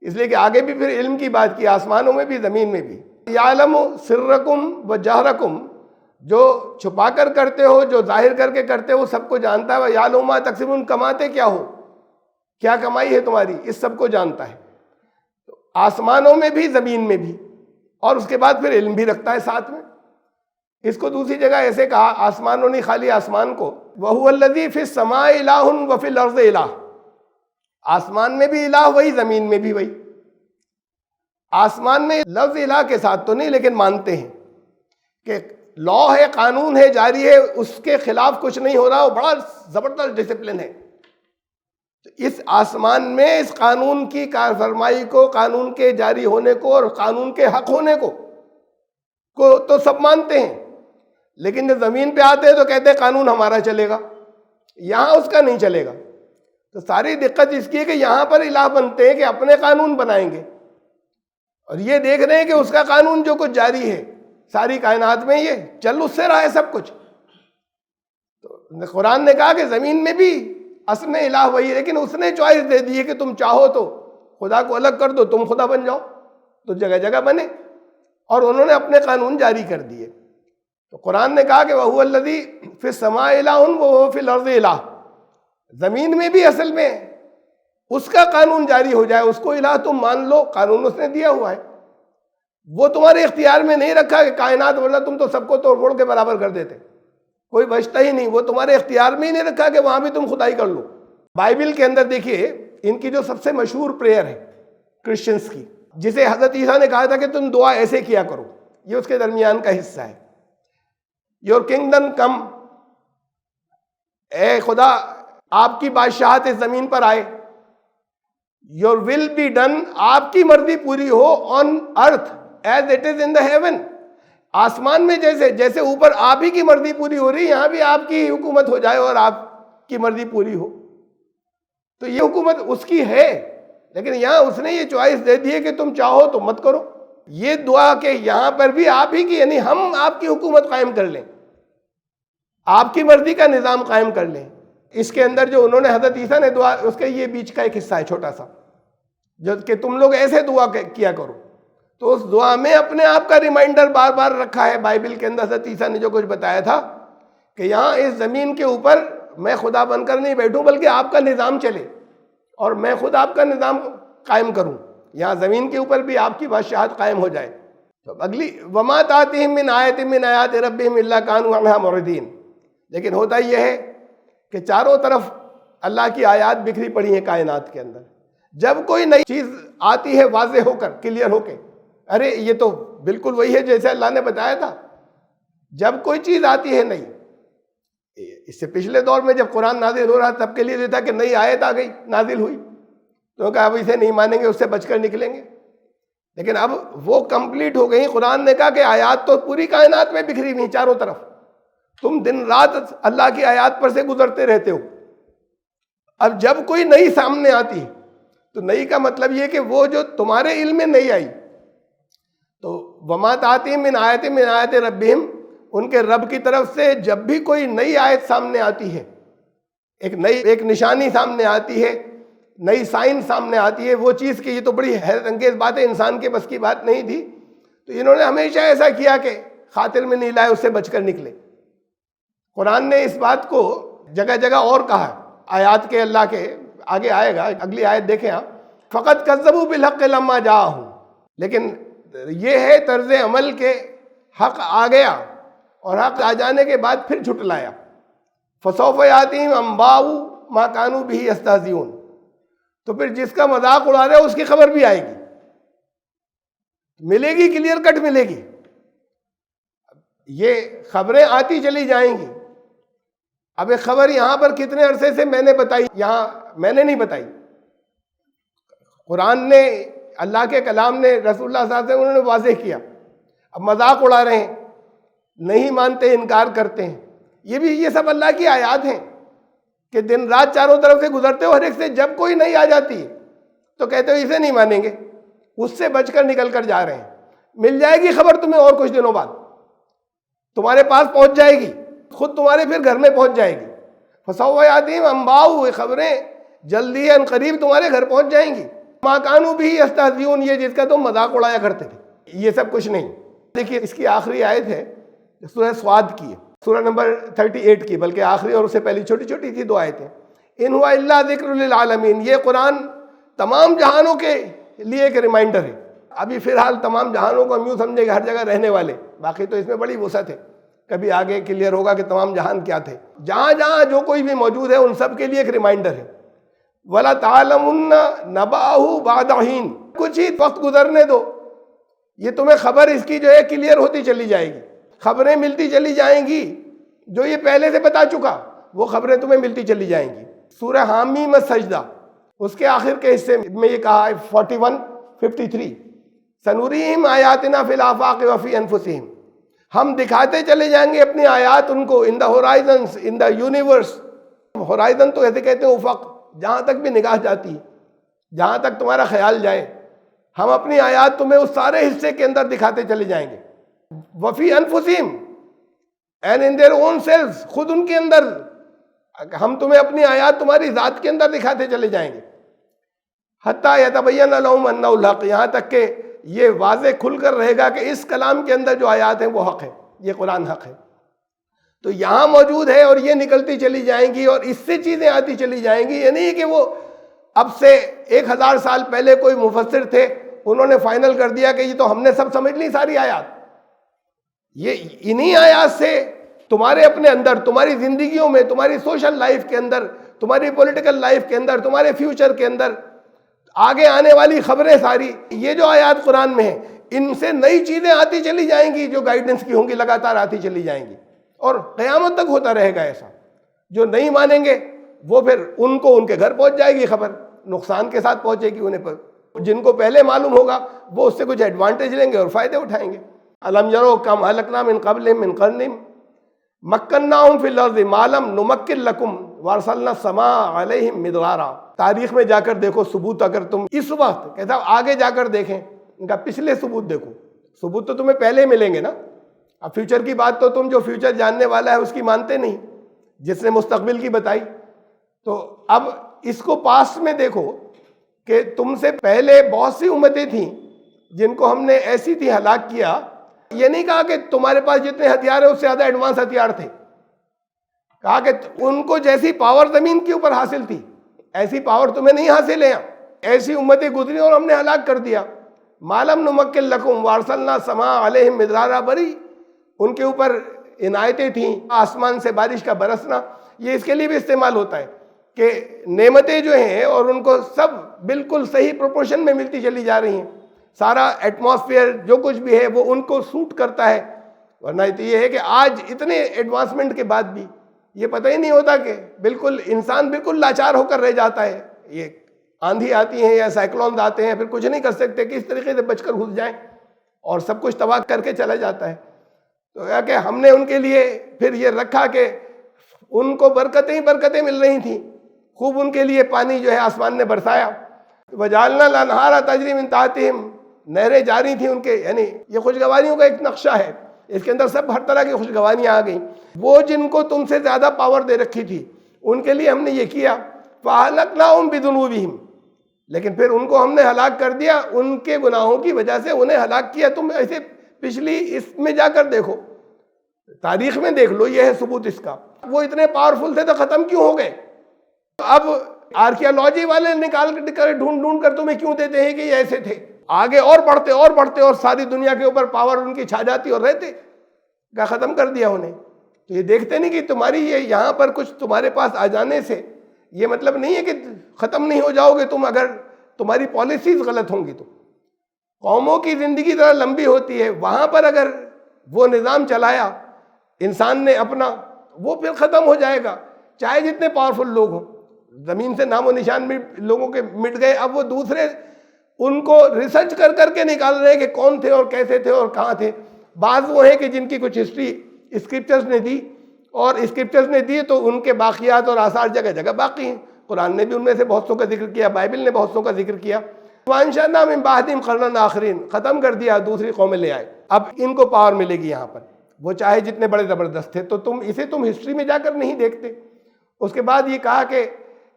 Speaker 1: اس لیے کہ آگے بھی پھر علم کی بات کی، آسمانوں میں بھی زمین میں بھی. یعلم سرکم و جہرکم، جو چھپا کر کرتے ہو جو ظاہر کر کے کرتے ہو سب کو جانتا ہے. یعلم ما تکسبون، کماتے کیا ہو، کیا کمائی ہے تمہاری، اس سب کو جانتا ہے. تو آسمانوں میں بھی زمین میں بھی، اور اس کے بعد پھر علم بھی رکھتا ہے ساتھ میں. اس کو دوسری جگہ ایسے کہا، آسمانوں نہیں خالی آسمان کو، وَهُوَ الَّذِي فِي السَّمَاءِ إِلَٰهٌ وَفِي الْأَرْضِ إِلَٰهٌ، آسمان میں بھی الہ وہی، زمین میں بھی وہی. آسمان میں لفظ الہ کے ساتھ تو نہیں، لیکن مانتے ہیں کہ لا ہے، قانون ہے، جاری ہے، اس کے خلاف کچھ نہیں ہو رہا، وہ بڑا زبردست ڈسپلن ہے. اس آسمان میں اس قانون کی کار فرمائی کو، قانون کے جاری ہونے کو اور قانون کے حق ہونے کو تو سب مانتے ہیں. لیکن جب زمین پہ آتے ہیں تو کہتے ہیں قانون ہمارا چلے گا، یہاں اس کا نہیں چلے گا. تو ساری دقت اس کی ہے کہ یہاں پر الہ بنتے ہیں کہ اپنے قانون بنائیں گے، اور یہ دیکھ رہے ہیں کہ اس کا قانون جو کچھ جاری ہے ساری کائنات میں، یہ چل اس سے رہا ہے سب کچھ. تو قرآن نے کہا کہ زمین میں بھی اصل میں الہ وہی ہے، لیکن اس نے چوائس دے دی ہے کہ تم چاہو تو خدا کو الگ کر دو، تم خدا بن جاؤ. تو جگہ جگہ بنے، اور انہوں نے اپنے قانون جاری کر دیے. تو قرآن نے کہا کہ وَهُوَ الَّذِي فِي السَّمَاءِ إِلَٰهٌ وَهُوَ فِي الْأَرْضِ إِلَٰهٌ، زمین میں بھی اصل میں اس کا قانون جاری ہو جائے، اس کو الہ تم مان لو، قانون اس نے دیا ہوا ہے، وہ تمہارے اختیار میں نہیں رکھا کہ کائنات، ورنہ تم تو سب کو توڑ پھوڑ کے برابر کر دیتے، کوئی بچتا ہی نہیں. وہ تمہارے اختیار میں ہی نہیں رکھا کہ وہاں بھی تم خدائی کر لو. بائبل کے اندر دیکھیے ان کی جو سب سے مشہور پریئر ہے کرسچنس کی، جسے حضرت عیسیٰ نے کہا تھا کہ تم دعا ایسے کیا کرو، یہ اس کے درمیان کا حصہ ہے. یور کنگڈم کم، اے خدا آپ کی بادشاہت اس زمین پر آئے. یور ول بی ڈن، آپ کی مرضی پوری ہو، on earth as it is in the heaven, آسمان میں جیسے جیسے اوپر آپ ہی کی مرضی پوری ہو رہی، یہاں بھی آپ کی حکومت ہو جائے اور آپ کی مرضی پوری ہو. تو یہ حکومت اس کی ہے، لیکن یہاں اس نے یہ چوائس دے دی ہے کہ تم چاہو تو مت کرو. یہ دعا کہ یہاں پر بھی آپ ہی کی، یعنی ہم آپ کی حکومت قائم کر لیں، آپ کی مرضی کا نظام قائم کر لیں. اس کے اندر جو انہوں نے حضرت عیسیٰ نے دعا، اس کے یہ بیچ کا ایک حصہ ہے چھوٹا سا، جو کہ تم لوگ ایسے دعا کیا کرو. تو اس دعا میں اپنے آپ کا ریمائنڈر بار بار رکھا ہے بائبل کے اندر. حضرت عیسیٰ نے جو کچھ بتایا تھا کہ یہاں اس زمین کے اوپر میں خدا بن کر نہیں بیٹھوں، بلکہ آپ کا نظام چلے اور میں خود آپ کا نظام قائم کروں، یہاں زمین کے اوپر بھی آپ کی بادشاہت قائم ہو جائے. تو اگلی وما تاتہم من آیت من آیات ربہم الا کانوا عنہا معرضین. لیکن ہوتا یہ ہے کہ چاروں طرف اللہ کی آیات بکھری پڑی ہیں کائنات کے اندر. جب کوئی نئی چیز آتی ہے واضح ہو کر، کلیئر ہو کے، ارے یہ تو بالکل وہی ہے جیسے اللہ نے بتایا تھا. جب کوئی چیز آتی ہے نئی، اس سے پچھلے دور میں جب قرآن نازل ہو رہا تب کے لیے یہ تھا کہ نئی آیت آ گئی، نازل ہوئی، تو کہا اب اسے نہیں مانیں گے، اس سے بچ کر نکلیں گے. لیکن اب وہ کمپلیٹ ہو گئی. قرآن نے کہا کہ آیات تو پوری کائنات میں بکھری ہوئی چاروں طرف، تم دن رات اللہ کی آیات پر سے گزرتے رہتے ہو. اب جب کوئی نئی سامنے آتی ہے تو نئی کا مطلب یہ کہ وہ جو تمہارے علم میں نہیں آئی. تو وما تاتہم من آیت من آیات ربہم، ان کے رب کی طرف سے جب بھی کوئی نئی آیت سامنے آتی ہے، ایک نشانی سامنے آتی ہے، نئی سائن سامنے آتی ہے، وہ چیز کہ یہ تو بڑی حیرت انگیز بات ہے، انسان کے بس کی بات نہیں تھی. تو انہوں نے ہمیشہ ایسا کیا کہ خاطر میں نہیں لائے، اس سے بچ کر نکلے. قرآن نے اس بات کو جگہ جگہ اور کہا آیات کے، اللہ کے آگے آئے گا، اگلی آیت دیکھیں آپ. فقط کذبوا بالحق لما جاءہم، لیکن یہ ہے طرز عمل کے حق آ گیا اور حق آ جانے کے بعد پھر جھٹلایا. فسوف یاتیہم انباء ما کانوا بہ یستہزئون، تو پھر جس کا مذاق اڑا رہے ہو اس کی خبر بھی آئے گی. ملے گی، کلیئر کٹ ملے گی. یہ خبریں آتی چلی جائیں گی. اب ایک خبر یہاں پر کتنے عرصے سے میں نے بتائی، یہاں میں نے نہیں بتائی، قرآن نے، اللہ کے کلام نے، رسول اللہ صلی اللہ علیہ وسلم انہوں نے واضح کیا. اب مذاق اڑا رہے ہیں، نہیں مانتے، انکار کرتے ہیں. یہ سب اللہ کی آیات ہیں کہ دن رات چاروں طرف سے گزرتے ہو، ہر ایک سے جب کوئی نہیں آ جاتی تو کہتے ہو اسے نہیں مانیں گے، اس سے بچ کر نکل کر جا رہے ہیں. مل جائے گی خبر تمہیں اور کچھ دنوں بعد، تمہارے پاس پہنچ جائے گی، خود تمہارے پھر گھر میں پہنچ جائے گی. فسوف یاتیہم انباؤ، خبریں جلدی ان قریب تمہارے گھر پہنچ جائیں گی. ما کانوا بہ یستہزئون، یہ جس کا تم مذاق اڑایا کرتے تھے، یہ سب کچھ نہیں. دیکھیے اس کی آخری آیت ہے سورہ صاد کی، سورہ نمبر 38 کی، بلکہ آخری اور اس سے پہلی چھوٹی چھوٹی تھی 2 آیتیں. ان ہوا الا ذکر للعالمین، یہ قرآن تمام جہانوں کے لیے ایک ریمائنڈر ہے. ابھی فی الحال تمام جہانوں کو ہم یوں سمجھے کہ ہر جگہ رہنے والے، باقی تو اس میں بڑی وسعت ہے، کبھی آگے کلیئر ہوگا کہ تمام جہان کیا تھے. جہاں جہاں جو کوئی بھی موجود ہے ان سب کے لیے ایک ریمائنڈر ہے. وَلَا تَعْلَمُنَّ نَبَأَهُ بَعْدَ حِينٍ، کچھ ہی وقت گزرنے دو، یہ تمہیں خبر اس کی جو ہے کلیئر ہوتی چلی جائے گی. خبریں ملتی چلی جائیں گی، جو یہ پہلے سے بتا چکا وہ خبریں تمہیں ملتی چلی جائیں گی. سورہ حامیم السجدہ اس کے آخر کے حصے میں یہ کہا ہے 41-53، سنوریہم آیاتنا فی الآفاق وفی انفسہم، ہم دکھاتے چلے جائیں گے اپنی آیات ان کو، in the horizons, in the universe. Horizon تو ایسے کہتے ہیں افق، جہاں تک بھی نگاہ جاتی ہے، جہاں تک تمہارا خیال جائے، ہم اپنی آیات تمہیں اس سارے حصے کے اندر دکھاتے چلے جائیں گے. وفی انفسہم اینڈ ان دیئر اون سیلفز، خود ان کے اندر ہم تمہیں اپنی آیات تمہاری ذات کے اندر دکھاتے چلے جائیں گے. حتیٰ یتبین لہم انہ الحق، یہاں تک کہ یہ واضح کھل کر رہے گا کہ اس کلام کے اندر جو آیات ہیں وہ حق ہے، یہ قرآن حق ہے. تو یہاں موجود ہے اور یہ نکلتی چلی جائیں گی اور اس سے چیزیں آتی چلی جائیں گی. یہ نہیں کہ وہ اب سے 1000 سال پہلے کوئی مفسر تھے، انہوں نے فائنل کر دیا کہ یہ تو ہم نے سب سمجھ لی ساری آیات. یہ انہی آیات سے تمہارے اپنے اندر، تمہاری زندگیوں میں، تمہاری سوشل لائف کے اندر، تمہاری پولیٹیکل لائف کے اندر، تمہارے فیوچر کے اندر آگے آنے والی خبریں ساری، یہ جو آیات قرآن میں ہیں، ان سے نئی چیزیں آتی چلی جائیں گی جو گائیڈنس کی ہوں گی، لگاتار آتی چلی جائیں گی اور قیامت تک ہوتا رہے گا ایسا. جو نہیں مانیں گے وہ پھر ان کو ان کے گھر پہنچ جائے گی خبر، نقصان کے ساتھ پہنچے گی انہیں. پر جن کو پہلے معلوم ہوگا وہ اس سے کچھ ایڈوانٹیج لیں گے اور فائدے اٹھائیں گے. الم یروا کم اہلکنا من قبلہم من قرن مکناہم فی الارض ما لم نمکن لکم وارسلنا السماء علیہم مدرارا. تاریخ میں جا کر دیکھو ثبوت، اگر تم اس وقت کہتا آگے جا کر دیکھیں، ان کا پچھلے ثبوت دیکھو. ثبوت تو تمہیں پہلے ملیں گے نا. اب فیوچر کی بات تو تم جو فیوچر جاننے والا ہے اس کی مانتے نہیں، جس نے مستقبل کی بتائی. تو اب اس کو پاسٹ میں دیکھو کہ تم سے پہلے بہت سی امتیں تھیں جن کو ہم نے ایسی تھی ہلاک کیا. یہ نہیں کہا کہ تمہارے پاس جتنے ہتھیار ہیں اس سے زیادہ ایڈوانس ہتھیار تھے، کہا کہ ان کو جیسی پاور زمین کے اوپر حاصل تھی ایسی پاور تمہیں نہیں حاصل ہے. ایسی امتیں گزری اور ہم نے ہلاک کر دیا. مالم نمکن لکم وارسلنا السماء علیہم مدرارا، بری ان کے اوپر عنایتیں تھیں، آسمان سے بارش کا برسنا. یہ اس کے لیے بھی استعمال ہوتا ہے کہ نعمتیں جو ہیں اور ان کو سب بالکل صحیح پروپورشن میں ملتی چلی جا رہی ہیں. سارا ایٹماسفیئر جو کچھ بھی ہے وہ ان کو سوٹ کرتا ہے. ورنہ یہ ہے کہ آج اتنے ایڈوانسمنٹ کے بعد بھی یہ پتہ ہی نہیں ہوتا کہ بالکل انسان بالکل لاچار ہو کر رہ جاتا ہے. یہ آندھی آتی ہیں یا سائیکلونز آتے ہیں، پھر کچھ نہیں کر سکتے کہ اس طریقے سے بچ کر گھس جائیں اور سب کچھ تباہ کر کے چلا جاتا ہے. تو یا کہ ہم نے ان کے لیے پھر یہ رکھا کہ ان کو برکتیں برکتیں مل رہی تھیں، خوب ان کے لیے پانی جو ہے آسمان نے برسایا. وجعلنا الانہار تجری من تحتہم، نہریں جاری تھیں ان کے. یعنی یہ خوشگواریوں کا ایک نقشہ ہے، اس کے اندر سب ہر طرح کی خوشگواریاں آ گئیں. وہ جن کو تم سے زیادہ پاور دے رکھی تھی ان کے لیے ہم نے یہ کیا. فَأَهْلَكْنَاهُمْ بِذُنُوبِهِمْ، لیکن پھر ان کو ہم نے ہلاک کر دیا ان کے گناہوں کی وجہ سے، انہیں ہلاک کیا. تم ایسے پچھلی اس میں جا کر دیکھو، تاریخ میں دیکھ لو، یہ ہے ثبوت اس کا. وہ اتنے پاورفل تھے تو ختم کیوں ہو گئے؟ اب آرکیالوجی والے نکال کر ڈھونڈ کر تمہیں کیوں دیتے ہیں کہ یہ ایسے تھے؟ آگے اور بڑھتے اور ساری دنیا کے اوپر پاور ان کی چھا جاتی اور رہتے، کیا ختم کر دیا انہیں؟ تو یہ دیکھتے نہیں کہ تمہاری یہ یہاں پر کچھ تمہارے پاس آ جانے سے یہ مطلب نہیں ہے کہ ختم نہیں ہو جاؤ گے تم، اگر تمہاری پالیسیز غلط ہوں گی تو. قوموں کی زندگی ذرا لمبی ہوتی ہے، وہاں پر اگر وہ نظام چلایا انسان نے اپنا، وہ پھر ختم ہو جائے گا، چاہے جتنے پاورفل لوگ ہوں۔ زمین سے نام و نشان بھی لوگوں کے مٹ گئے، اب وہ دوسرے ان کو ریسرچ کر کر کے نکال رہے ہیں کہ کون تھے اور کیسے تھے اور کہاں تھے۔ بعض وہ ہیں کہ جن کی کچھ ہسٹری اسکرپچرز نے دی، اور اسکرپچرز نے دی تو ان کے باقیات اور آثار جگہ جگہ باقی ہیں۔ قرآن نے بھی ان میں سے بہت سو کا ذکر کیا، بائبل نے بہت سو کا ذکر کیا۔ وَأَنشَأْنَا مِن بَعْدِهِمْ قَرْنًا آخَرِينَ، ختم کر دیا، دوسری قومیں لے آئے، اب ان کو پاور ملے گی یہاں پر، وہ چاہے جتنے بڑے زبردست تھے۔ تو تم ہسٹری میں جا کر نہیں دیکھتے۔ اس کے بعد یہ کہا کہ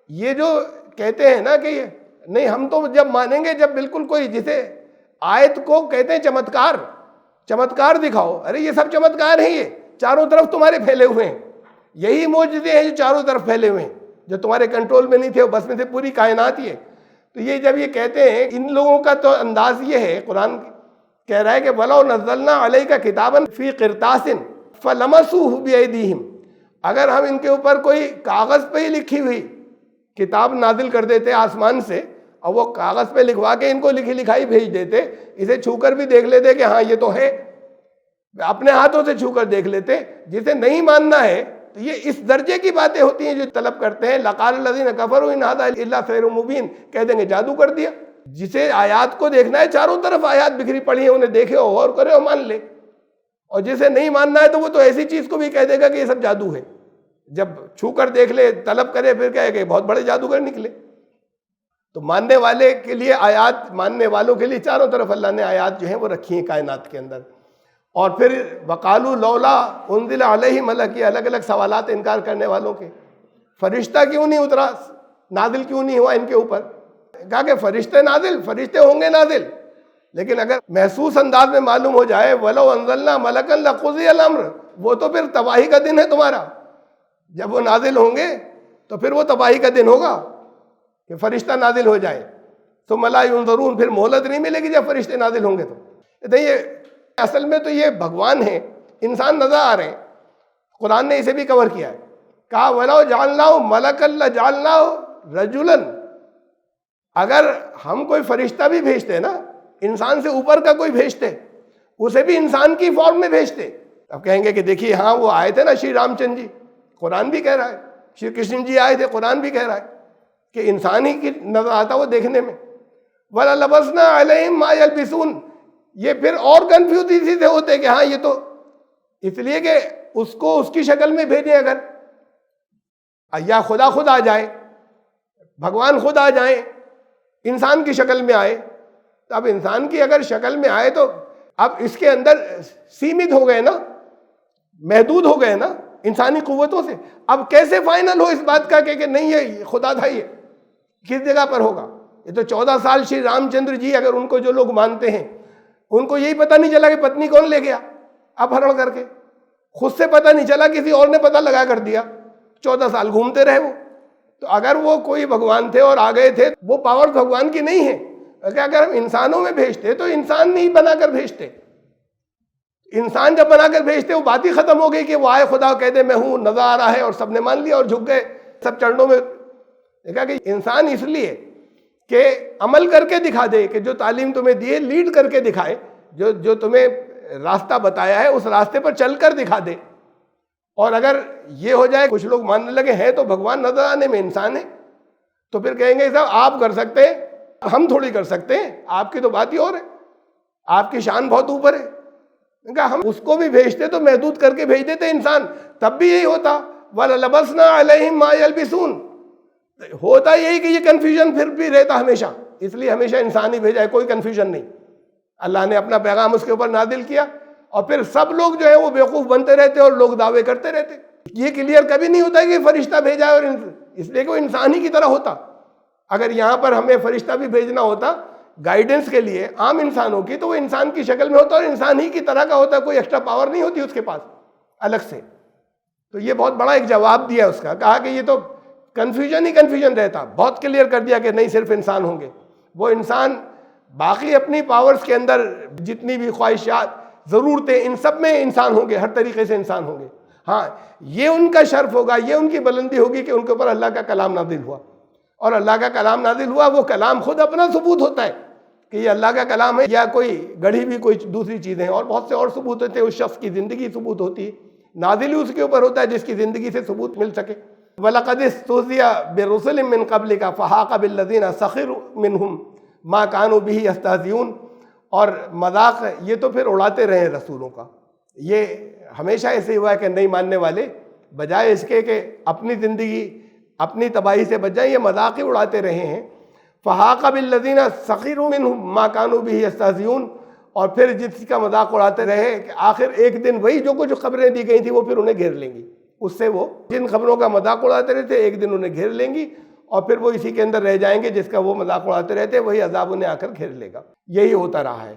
Speaker 1: یہ جو کہتے ہیں نا کہ یہ نہیں، ہم تو جب مانیں گے جب بالکل کوئی، جسے آیت کو کہتے ہیں چمتکار دکھاؤ، ارے یہ سب چمتکار ہیں، یہ چاروں طرف تمہارے پھیلے ہوئے ہیں، یہی معجزے ہیں جو چاروں طرف پھیلے ہوئے ہیں، جو تمہارے کنٹرول میں نہیں تھے، وہ بس میں سے پوری کائنات ہی ہے۔ تو یہ جب یہ کہتے ہیں، ان لوگوں کا تو انداز یہ ہے، قرآن کہہ رہا ہے کہ وَلَوْ نَزَّلْنَا عَلَيْكَ كِتَابًا فِي قِرْطَاسٍ فَلَمَسُوهُ بِأَيْدِيهِمْ، اگر ہم ان کے اوپر کوئی کاغذ پہ ہی لکھی ہوئی کتاب نازل کر دیتے آسمان سے، اور وہ کاغذ پہ لکھوا کے ان کو لکھی لکھائی بھیج دیتے، اسے چھو کر بھی دیکھ لیتے کہ ہاں یہ تو ہے، اپنے ہاتھوں سے چھو کر دیکھ لیتے۔ جسے نہیں ماننا ہے تو یہ اس درجے کی باتیں ہوتی ہیں جو طلب کرتے ہیں۔ لَقَالَ الَّذِينَ كَفَرُوا إِنْ هَذَا إِلَّا سِحْرٌ مُبِينٌ، کہہ دیں گے جادو کر دیا۔ جسے آیات کو دیکھنا ہے، چاروں طرف آیات بکھری پڑی ہیں، انہیں دیکھے اور غور کرے اور مان لے، اور جسے نہیں ماننا ہے تو وہ تو ایسی چیز کو بھی کہہ دے گا کہ یہ سب جادو ہے، جب چھو کر دیکھ لے، طلب کرے، پھر کہے کہ بہت بڑے جادوگر نکلے۔ تو ماننے والے کے لیے آیات، ماننے والوں کے لیے چاروں طرف اللہ نے آیات جو ہیں وہ رکھی ہیں کائنات کے اندر۔ اور پھر وقالو لولا انزل علیہ ملک، یہ الگ الگ سوالات انکار کرنے والوں کے، فرشتہ کیوں نہیں اترا، نازل کیوں نہیں ہوا ان کے اوپر؟ کہا کہ فرشتے ہوں گے نازل، لیکن اگر محسوس انداز میں معلوم ہو جائے ولو انزلنا ملکا لقضی الامر، وہ تو پھر تباہی کا دن ہے تمہارا۔ جب وہ نازل ہوں گے تو پھر وہ تباہی کا دن ہوگا کہ فرشتہ نازل ہو جائے، ثم لا ينظرون، پھر مہلت نہیں ملے گی جب فرشتے نازل ہوں گے۔ تو یہ اصل میں تو یہ بھگوان ہیں، انسان نظر آ رہے ہیں۔ قرآن نے اسے بھی کور کیا ہے، کہا وَلَوْ جَعَلْنَاهُ مَلَكًا لَجَعَلْنَاهُ رَجُلًا، اگر ہم کوئی فرشتہ بھی بھیجتے نا، انسان سے اوپر کا کوئی بھیجتے، اسے بھی انسان کی فارم میں بھیجتے۔ اب کہیں گے کہ دیکھیے ہاں وہ آئے تھے نا شری رام چندر جی، قرآن بھی کہہ رہا ہے، شری کرشن جی آئے تھے، قرآن بھی کہہ رہا ہے کہ انسان ہی کی نظر آتا وہ دیکھنے میں۔ وَلَلَبَسْنَا عَلَيْهِمْ مَا يَلْبِسُونَ، یہ پھر اور کنفیوز اسی سے ہوتے کہ ہاں یہ تو اس لیے کہ اس کو اس کی شکل میں بھیجیں، اگر یا خدا خود آ جائے، بھگوان خود آ جائیں، انسان کی شکل میں آئے، تو اب انسان کی اگر شکل میں آئے تو اب اس کے اندر سیمت ہو گئے نا، محدود ہو گئے نا انسانی قوتوں سے۔ اب کیسے فائنل ہو اس بات کا کہ نہیں یہ خدا تھا، یہ کس جگہ پر ہوگا؟ یہ تو 14 سال شری رام چندر جی، اگر ان کو جو لوگ مانتے ہیں ان کو یہی پتہ نہیں چلا کہ پتنی کون لے گیا اپہرن کر کے، خود سے پتہ نہیں چلا، کسی اور نے پتہ لگا کر دیا، 14 سال گھومتے رہے وہ۔ تو اگر وہ کوئی بھگوان تھے اور آ گئے تھے، وہ پاور بھگوان کی نہیں ہے، کہ اگر ہم انسانوں میں بھیجتے تو انسان نہیں بنا کر بھیجتے۔ انسان جب بنا کر بھیجتے وہ بات ہی ختم ہو گئی کہ وہ آئے خدا کہتے میں ہوں، نظر آ رہا ہے، اور سب نے مان لیا اور جھک گئے سب چرنوں میں۔ دیکھا کہ انسان اس لیے کہ عمل کر کے دکھا دے، کہ جو تعلیم تمہیں دی ہے لیڈ کر کے دکھائے، جو تمہیں راستہ بتایا ہے اس راستے پر چل کر دکھا دے۔ اور اگر یہ ہو جائے کچھ لوگ ماننے لگے ہیں تو بھگوان نظر آنے میں انسان ہے، تو پھر کہیں گے صاحب آپ کر سکتے ہیں، ہم تھوڑی کر سکتے ہیں، آپ کی تو بات ہی اور ہے، آپ کی شان بہت اوپر ہے۔ کہا ہم اس کو بھی بھیجتے تو محدود کر کے بھیج دیتے انسان، تب بھی یہی ہوتا، وَلَلَبَسْنَا عَلَيْهِمْ مَا يَلْبِسُونَ، ہوتا یہی کہ یہ کنفیوژن پھر بھی رہتا ہمیشہ، اس لیے ہمیشہ انسان ہی بھیجا ہے، کوئی کنفیوژن نہیں۔ اللہ نے اپنا پیغام اس کے اوپر نازل کیا، اور پھر سب لوگ جو ہے وہ بیوقوف بنتے رہتے اور لوگ دعوے کرتے رہتے۔ یہ کلیئر کبھی نہیں ہوتا کہ فرشتہ بھیجا ہے، اور اس لیے کہ وہ انسان ہی کی طرح ہوتا۔ اگر یہاں پر ہمیں فرشتہ بھی بھیجنا ہوتا گائیڈنس کے لیے عام انسانوں کی، تو وہ انسان کی شکل میں ہوتا اور انسان ہی کی طرح کا ہوتا، کوئی ایکسٹرا پاور نہیں ہوتی اس کے پاس الگ سے۔ تو یہ بہت بڑا ایک جواب دیا اس کا، کہا کہ یہ تو کنفیوژن ہی کنفیوژن رہتا، بہت کلیئر کر دیا کہ نہیں صرف انسان ہوں گے، وہ انسان باقی اپنی پاورز کے اندر جتنی بھی خواہشات ضرورتیں ان سب میں انسان ہوں گے، ہر طریقے سے انسان ہوں گے۔ ہاں یہ ان کا شرف ہوگا، یہ ان کی بلندی ہوگی کہ ان کے اوپر اللہ کا کلام نازل ہوا، اور اللہ کا کلام نازل ہوا، وہ کلام خود اپنا ثبوت ہوتا ہے، کہ یہ اللہ کا کلام ہے یا کوئی گڑھی بھی کوئی دوسری چیزیں ہیں، اور بہت سے اور ثبوت ہوتے ہیں. اس شخص کی زندگی ثبوت ہوتی ہے، نازل ہی اس کے اوپر ہوتا ہے جس کی زندگی سے ثبوت مل سکے. وَلَقَدِ اسْتُهْزِئَ بِرُسُلٍ مِّن قَبْلِكَ فَحَاقَ بِالَّذِينَ سَخِرُوا مِنْهُمْ مَا كَانُوا بِهِ يَسْتَهْزِئُونَ. اور مذاق یہ تو پھر اڑاتے رہے رسولوں کا. یہ ہمیشہ ایسے ہوا ہے کہ نہیں ماننے والے بجائے اس کے کہ اپنی زندگی اپنی تباہی سے بچ جائیں، یہ مذاق ہی اڑاتے رہے ہیں. فَحَاقَ بِالَّذِينَ سَخِرُوا مِنْهُمْ مَا كَانُوا بِهِ يَسْتَهْزِئُونَ. اور پھر جس کا مذاق اڑاتے رہے کہ آخر ایک دن وہی جو کچھ خبریں دی گئی تھیں وہ پھر انہیں گھیر لیں گی. اس سے وہ جن خبروں کا مذاق اڑاتے رہتے ایک دن انہیں گھیر لیں گی، اور پھر وہ اسی کے اندر رہ جائیں گے جس کا وہ مذاق اڑاتے رہتے، وہی عذاب انہیں آ کر گھیر لے گا. یہی ہوتا رہا ہے.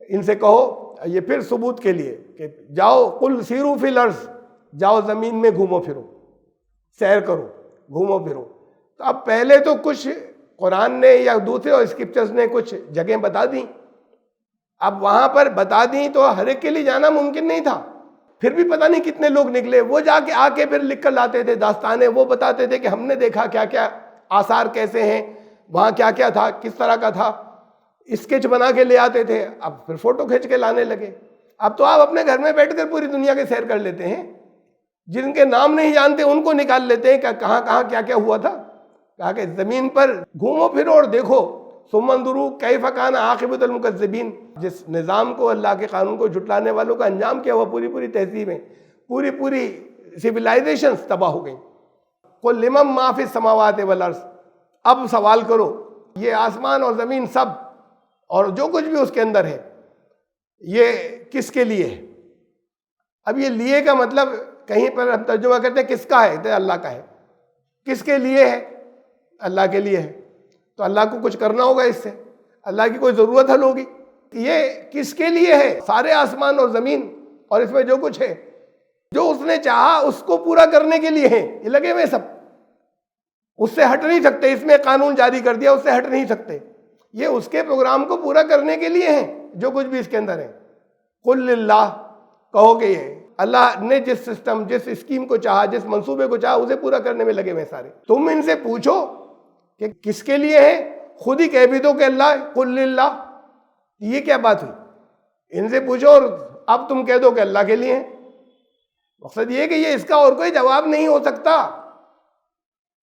Speaker 1: ان سے کہو، یہ پھر ثبوت کے لیے کہ جاؤ، قل سیروا فی الارض، جاؤ زمین میں گھومو پھرو، سیر کرو، گھومو پھرو. تو اب پہلے تو کچھ قرآن نے یا دوسرے اور اسکرپچرز نے کچھ جگہیں بتا دیں، اب وہاں پر بتا دیں تو ہر ایک کے لیے جانا ممکن نہیں تھا. پھر بھی پتہ نہیں کتنے لوگ نکلے، وہ جا کے آ کے پھر لکھ کر لاتے تھے داستانیں، وہ بتاتے تھے کہ ہم نے دیکھا کیا کیا آثار کیسے ہیں، وہاں کیا کیا تھا، کس طرح کا تھا، اسکیچ بنا کے لے آتے تھے. اب پھر فوٹو کھینچ کے لانے لگے. اب تو آپ اپنے گھر میں بیٹھ کر پوری دنیا کے سیر کر لیتے ہیں. جن کے نام نہیں جانتے ان کو نکال لیتے ہیں کہ کہاں کہاں کیا کیا ہوا تھا. کہا کہ زمین پر گھومو پھرو اور دیکھو، ثم انظروا کیف کان عاقبۃ المکذبین. جس نظام کو، اللہ کے قانون کو جھٹلانے والوں کا انجام کیا ہوا، پوری پوری تہذیبیں، پوری پوری سویلائزیشنز تباہ ہو گئیں. قل لمن ما فی السماوات والارض. اب سوال کرو، یہ آسمان اور زمین سب اور جو کچھ بھی اس کے اندر ہے، یہ کس کے لیے ہے؟ اب یہ لیے کا مطلب کہیں پر ہم ترجمہ کرتے ہیں کس کا ہے، تو اللہ کا ہے. کس کے لیے ہے؟ اللہ کے لیے ہے. تو اللہ کو کچھ کرنا ہوگا اس سے، اللہ کی کوئی ضرورت حل ہوگی. یہ کس کے لیے ہے؟ سارے آسمان اور زمین اور اس میں جو کچھ ہے، جو اس نے چاہا اس کو پورا کرنے کے لیے ہیں. یہ لگے ہوئے سب، اس سے ہٹ نہیں سکتے. اس میں قانون جاری کر دیا، اس سے ہٹ نہیں سکتے. یہ اس کے پروگرام کو پورا کرنے کے لیے ہیں جو کچھ بھی اس کے اندر ہے. قل للہ، کہو کہ یہ اللہ نے جس سسٹم، جس اسکیم کو چاہا، جس منصوبے کو چاہا، اسے پورا کرنے میں لگے ہوئے سارے. تم ان سے پوچھو کہ کس کے لیے ہے، خود ہی کہہ بھی دو کہ اللہ. قل للہ، یہ کیا بات ہوئی؟ ان سے پوچھو اور اب تم کہہ دو کہ اللہ کے لیے ہیں. مقصد یہ کہ یہ اس کا اور کوئی جواب نہیں ہو سکتا.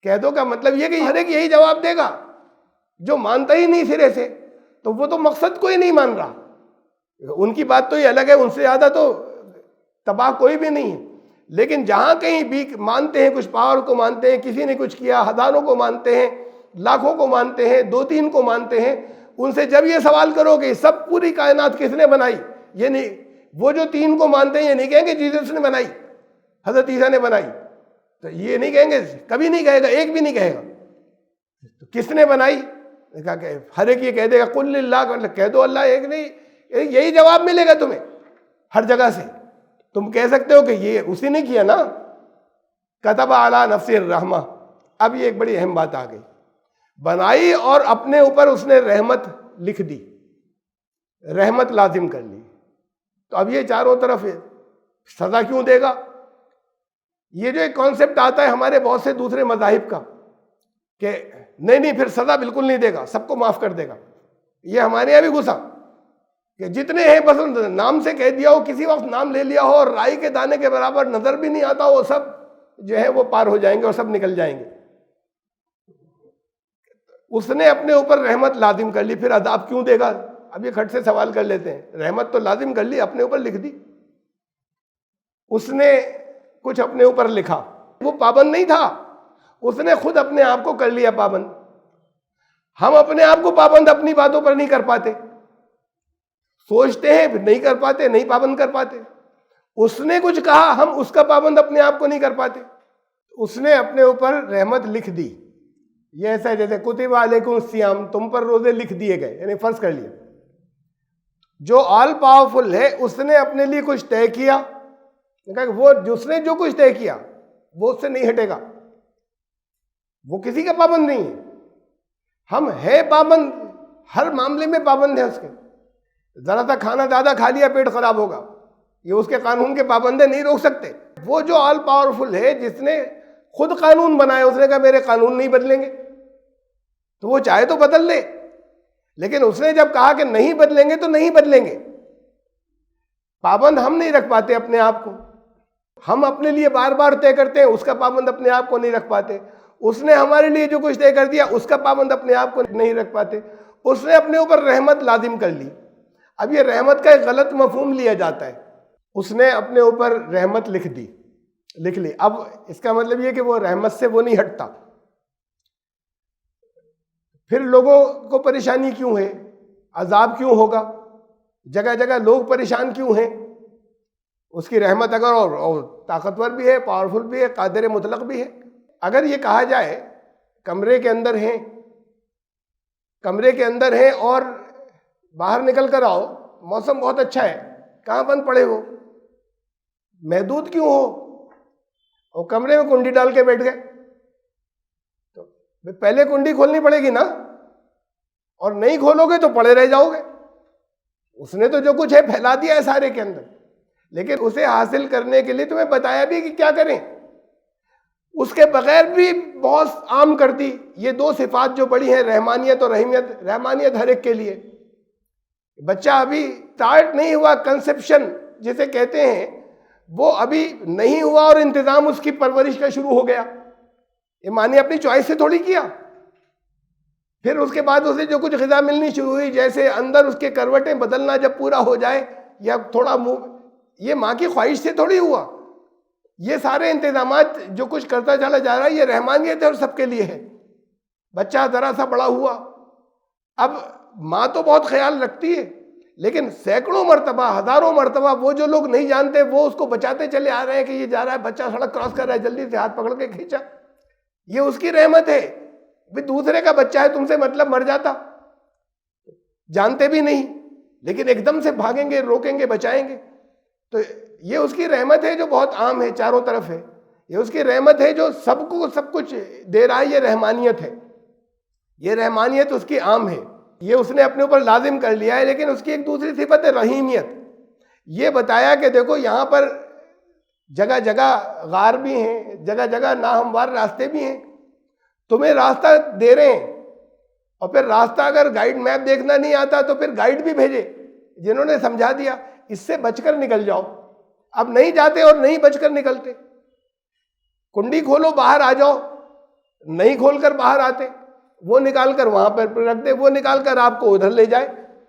Speaker 1: کہہ دو کا مطلب یہ کہ ہر ایک یہی جواب دے گا. جو مانتا ہی نہیں سرے سے تو وہ تو مقصد کو ہی نہیں مان رہا. ان کی بات تو یہ الگ ہے، ان سے زیادہ تو تباہ کوئی بھی نہیں ہے. لیکن جہاں کہیں بھی مانتے ہیں، کچھ پاور کو مانتے ہیں، کسی نے کچھ کیا، ہزاروں کو مانتے ہیں، لاکھوں کو مانتے ہیں، 2-3 کو مانتے ہیں، ان سے جب یہ سوال کرو کہ سب پوری کائنات کس نے بنائی، یہ نہیں، وہ جو 3 کو مانتے ہیں یہ نہیں کہیں گے جیسس نے بنائی، حضرت عیسیٰ نے بنائی. تو یہ نہیں کہیں گے، کبھی نہیں کہے گا، ایک بھی نہیں کہے گا. تو کس نے بنائی؟ کہا کہ ہر ایک یہ کہہ دے گا قل للہ، کہہ دو اللہ ایک نہیں. یہی جواب ملے گا تمہیں ہر جگہ سے. تم کہہ سکتے ہو کہ یہ اسی نے کیا نا، کتب علی نفسہ الرحمہ. اب یہ ایک بڑی اہم بات آ گئی، بنائی اور اپنے اوپر اس نے رحمت لکھ دی، رحمت لازم کر لی. تو اب یہ چاروں طرف سزا کیوں دے گا؟ یہ جو ایک کانسیپٹ آتا ہے ہمارے بہت سے دوسرے مذاہب کا کہ نہیں پھر سزا بالکل نہیں دے گا، سب کو معاف کر دے گا. یہ ہمارے یہاں بھی گھسا کہ جتنے ہیں بس نام سے کہہ دیا ہو، کسی وقت نام لے لیا ہو اور رائی کے دانے کے برابر نظر بھی نہیں آتا، وہ سب جو ہے وہ پار ہو جائیں گے اور سب نکل جائیں گے. اس نے اپنے اوپر رحمت لازم کر لی، پھر عذاب کیوں دے گا؟ اب یہ کھٹ سے سوال کر لیتے ہیں. رحمت تو لازم کر لی، اپنے اوپر لکھ دی. اس نے کچھ اپنے اوپر لکھا، وہ پابند نہیں تھا، اس نے خود اپنے آپ کو کر لیا پابند. ہم اپنے آپ کو پابند اپنی باتوں پر نہیں کر پاتے، سوچتے ہیں پھر نہیں کر پاتے، نہیں پابند کر پاتے. اس نے کچھ کہا، ہم اس کا پابند اپنے آپ کو نہیں کر پاتے. اس نے اپنے اوپر رحمت لکھ دی. یہ ایسا ہے جیسے کتب علیکم الصیام، تم پر روزے لکھ دیے گئے، یعنی فرض کر لیا. جو آل پاورفل ہے اس نے اپنے لیے کچھ طے کیا، وہ جس نے جو کچھ طے کیا وہ اس سے نہیں ہٹے گا، وہ کسی کا پابند نہیں ہے. ہم ہے پابند، ہر معاملے میں پابند ہے اس کے. ذرا سا کھانا زیادہ کھا لیا پیٹ خراب ہوگا، یہ اس کے قانون کے پابند نہیں روک سکتے. وہ جو آل پاورفل ہے جس نے خود قانون بنائے، اس نے کہا میرے قانون نہیں بدلیں گے، تو وہ چاہے تو بدل لے. لیکن اس نے جب کہا کہ نہیں بدلیں گے تو نہیں بدلیں گے. پابند ہم نہیں رکھ پاتے اپنے آپ کو, ہم اپنے لیے بار بار طے کرتے ہیں, اس کا پابند اپنے آپ کو نہیں رکھ پاتے. اس نے ہمارے لیے جو کچھ طے کر دیا اس کا پابند اپنے آپ کو نہیں رکھ پاتے. اس نے اپنے اوپر رحمت لازم کر لی. اب یہ رحمت کا ایک غلط مفہوم لیا جاتا ہے. اس نے اپنے اوپر رحمت لکھ لی. اب اس کا مطلب یہ کہ وہ رحمت سے وہ نہیں ہٹتا. پھر لوگوں کو پریشانی کیوں ہے, عذاب کیوں ہوگا, جگہ جگہ لوگ پریشان کیوں ہیں؟ اس کی رحمت اگر اور طاقتور بھی ہے, پاورفل بھی ہے, قادر مطلق بھی ہے. اگر یہ کہا جائے کمرے کے اندر ہیں اور باہر نکل کر آؤ, موسم بہت اچھا ہے, کہاں بند پڑے ہو, محدود کیوں ہو, اور کمرے میں کنڈی ڈال کے بیٹھ گئے, تو پہلے کنڈی کھولنی پڑے گی نا, اور نہیں کھولو گے تو پڑے رہ جاؤ گے. اس نے تو جو کچھ ہے پھیلا دیا ہے سارے کے اندر, لیکن اسے حاصل کرنے کے لیے تمہیں بتایا بھی کہ کیا کریں. اس کے بغیر بھی بہت عام کر دی. یہ دو صفات جو بڑی ہیں, رحمانیت اور رحیمیت. رحمانیت ہر ایک کے لیے. بچہ ابھی اسٹارٹ نہیں ہوا, کنسپشن جسے کہتے ہیں, وہ ابھی نہیں ہوا اور انتظام اس کی پرورش کا شروع ہو گیا. یہ ماں نے اپنی چوائس سے تھوڑی کیا. پھر اس کے بعد اسے جو کچھ غذا ملنی شروع ہوئی, جیسے اندر اس کے کروٹیں بدلنا جب پورا ہو جائے یا تھوڑا منہ, یہ ماں کی خواہش سے تھوڑی ہوا. یہ سارے انتظامات جو کچھ کرتا چلا جا رہا ہے, یہ رحمانیت ہے اور سب کے لیے ہے. بچہ ذرا سا بڑا ہوا, اب ماں تو بہت خیال رکھتی ہے, لیکن سینکڑوں مرتبہ, ہزاروں مرتبہ وہ جو لوگ نہیں جانتے وہ اس کو بچاتے چلے آ رہے ہیں کہ یہ جا رہا ہے, بچہ سڑک کراس کر رہا ہے, جلدی سے ہاتھ پکڑ کے کھینچا. یہ اس کی رحمت ہے. بھی دوسرے کا بچہ ہے, تم سے مطلب مر جاتا. جانتے بھی نہیں, لیکن ایک دم سے بھاگیں گے, روکیں گے, بچائیں گے. تو یہ اس کی رحمت ہے جو بہت عام ہے, چاروں طرف ہے. یہ اس کی رحمت ہے جو سب کو سب کچھ دے رہا ہے. یہ رحمانیت ہے. یہ رحمانیت اس کی عام ہے. یہ اس نے اپنے اوپر لازم کر لیا ہے. لیکن اس کی ایک دوسری صفت ہے رحیمیت. یہ بتایا کہ دیکھو یہاں پر جگہ جگہ غار بھی ہیں, جگہ جگہ ناہموار راستے بھی ہیں. تمہیں راستہ دے رہے ہیں, اور پھر راستہ اگر گائیڈ میپ دیکھنا نہیں آتا تو پھر گائیڈ بھی بھیجے جنہوں نے سمجھا دیا, اس سے بچ کر نکل جاؤ. اب نہیں جاتے اور نہیں بچ کر نکلتے. کنڈی کھولو باہر آ جاؤ, نہیں کھول کر باہر آتے, وہ نکال کر وہاں پر رکھ دے, وہ نکال کر آپ کو ادھر لے جائے.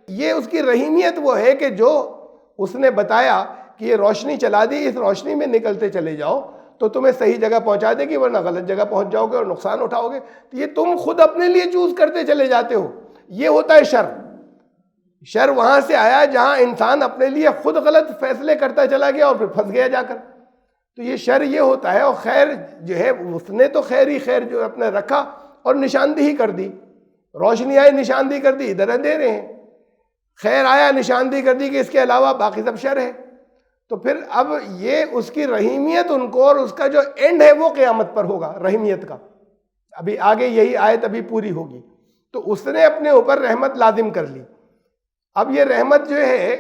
Speaker 1: یہ اس کی رحیمیت وہ ہے کہ جو اس نے بتایا کہ یہ روشنی چلا دی, اس روشنی میں نکلتے چلے جاؤ تو تمہیں صحیح جگہ پہنچا دے گی, ورنہ غلط جگہ پہنچ جاؤ گے اور نقصان اٹھاؤ گے. تو یہ تم خود اپنے لیے چوز کرتے چلے جاتے ہو. یہ ہوتا ہے شر. شر وہاں سے آیا جہاں انسان اپنے لیے خود غلط فیصلے کرتا چلا گیا اور پھر پھنس گیا جا کر. تو یہ شر یہ ہوتا ہے. اور خیر جو ہے, اس نے تو خیر ہی خیر جو اپنے رکھا اور نشاندہی کر دی. روشنی آئی, نشاندہی کر دی, ادھر اندھیرے ہیں. خیر آیا, نشاندہی کر دی کہ اس کے علاوہ باقی سب شر ہے. تو پھر اب یہ اس کی رحیمیت ان کو, اور اس کا جو اینڈ ہے وہ قیامت پر ہوگا رحیمیت کا. ابھی آگے یہی آیت ابھی پوری ہوگی. تو اس نے اپنے اوپر رحمت لازم کر لی. اب یہ رحمت جو ہے,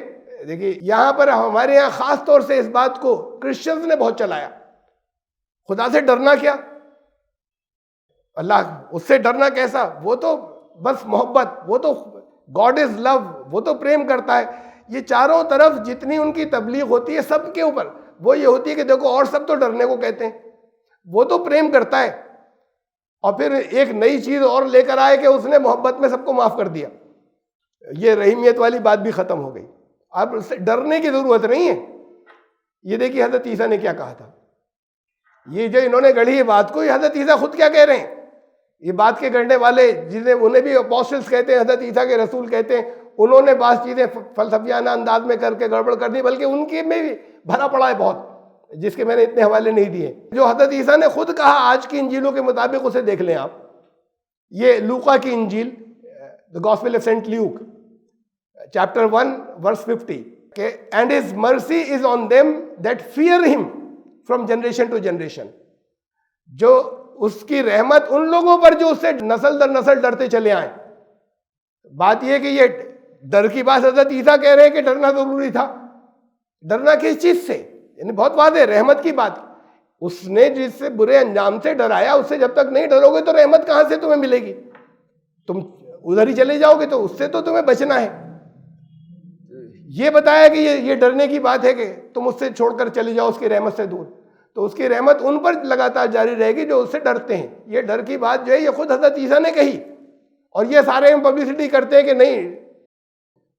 Speaker 1: دیکھیے یہاں پر ہمارے یہاں خاص طور سے اس بات کو کرسچنز نے بہت چلایا. خدا سے ڈرنا کیا, اللہ اس سے ڈرنا کیسا, وہ تو بس محبت, وہ تو گاڈ از لو, وہ تو پریم کرتا ہے. یہ چاروں طرف جتنی ان کی تبلیغ ہوتی ہے سب کے اوپر وہ یہ ہوتی ہے کہ دیکھو اور سب تو ڈرنے کو کہتے ہیں, وہ تو پریم کرتا ہے. اور پھر ایک نئی چیز اور لے کر آئے کہ اس نے محبت میں سب کو معاف کر دیا. یہ رحیمیت والی بات بھی ختم ہو گئی. اب اس سے ڈرنے کی ضرورت نہیں ہے. یہ دیکھیے حضرت عیسیٰ نے کیا کہا تھا. یہ جو انہوں نے گڑھی یہ بات کو, یہ حضرت عیسیٰ خود کیا کہہ رہے ہیں. یہ بات کے گڑھنے والے جنہیں انہیں بھی اپوسٹلز کہتے ہیں, حضرت عیسیٰ کے رسول کہتے ہیں, انہوں نے بعض چیزیں فلسفیانہ انداز میں کر کے گڑبڑ کر دی, بلکہ ان کے میں بھی بھرا پڑا ہے بہت, جس کے میں نے اتنے حوالے نہیں دیے. جو حضرت عیسیٰ نے خود کہا آج کی انجیلوں کے مطابق, اسے دیکھ لیں آپ. یہ لوقا کی انجیل, The Gospel of Saint Luke, chapter 1 verse 50, کہ and his mercy is on them that fear him from generation to generation. جو اس کی رحمت ان لوگوں پر جو اس سے نسل در نسل ڈرتے چلے آئیں. بات یہ کہ یہ ڈر کی بات حضرت عیسیٰ کہہ رہے ہیں کہ ڈرنا ضروری تھا. ڈرنا کس چیز سے, یعنی بہت واضح رحمت کی بات. اس نے جس سے برے انجام سے ڈرایا, اس سے جب تک نہیں ڈرو گے تو رحمت کہاں سے تمہیں ملے گی. تم ادھر ہی چلے جاؤ گے تو اس سے تو تمہیں بچنا ہے. یہ بتایا کہ یہ ڈرنے کی بات ہے کہ تم اس سے چھوڑ کر چلے جاؤ اس کی رحمت سے دور, تو اس کی رحمت ان پر لگاتار جاری رہے گی جو اس سے ڈرتے ہیں. یہ ڈر کی بات جو ہے یہ خود حضرت عیسیٰ نے کہی, اور یہ سارے ہم پبلسٹی کرتے ہیں کہ نہیں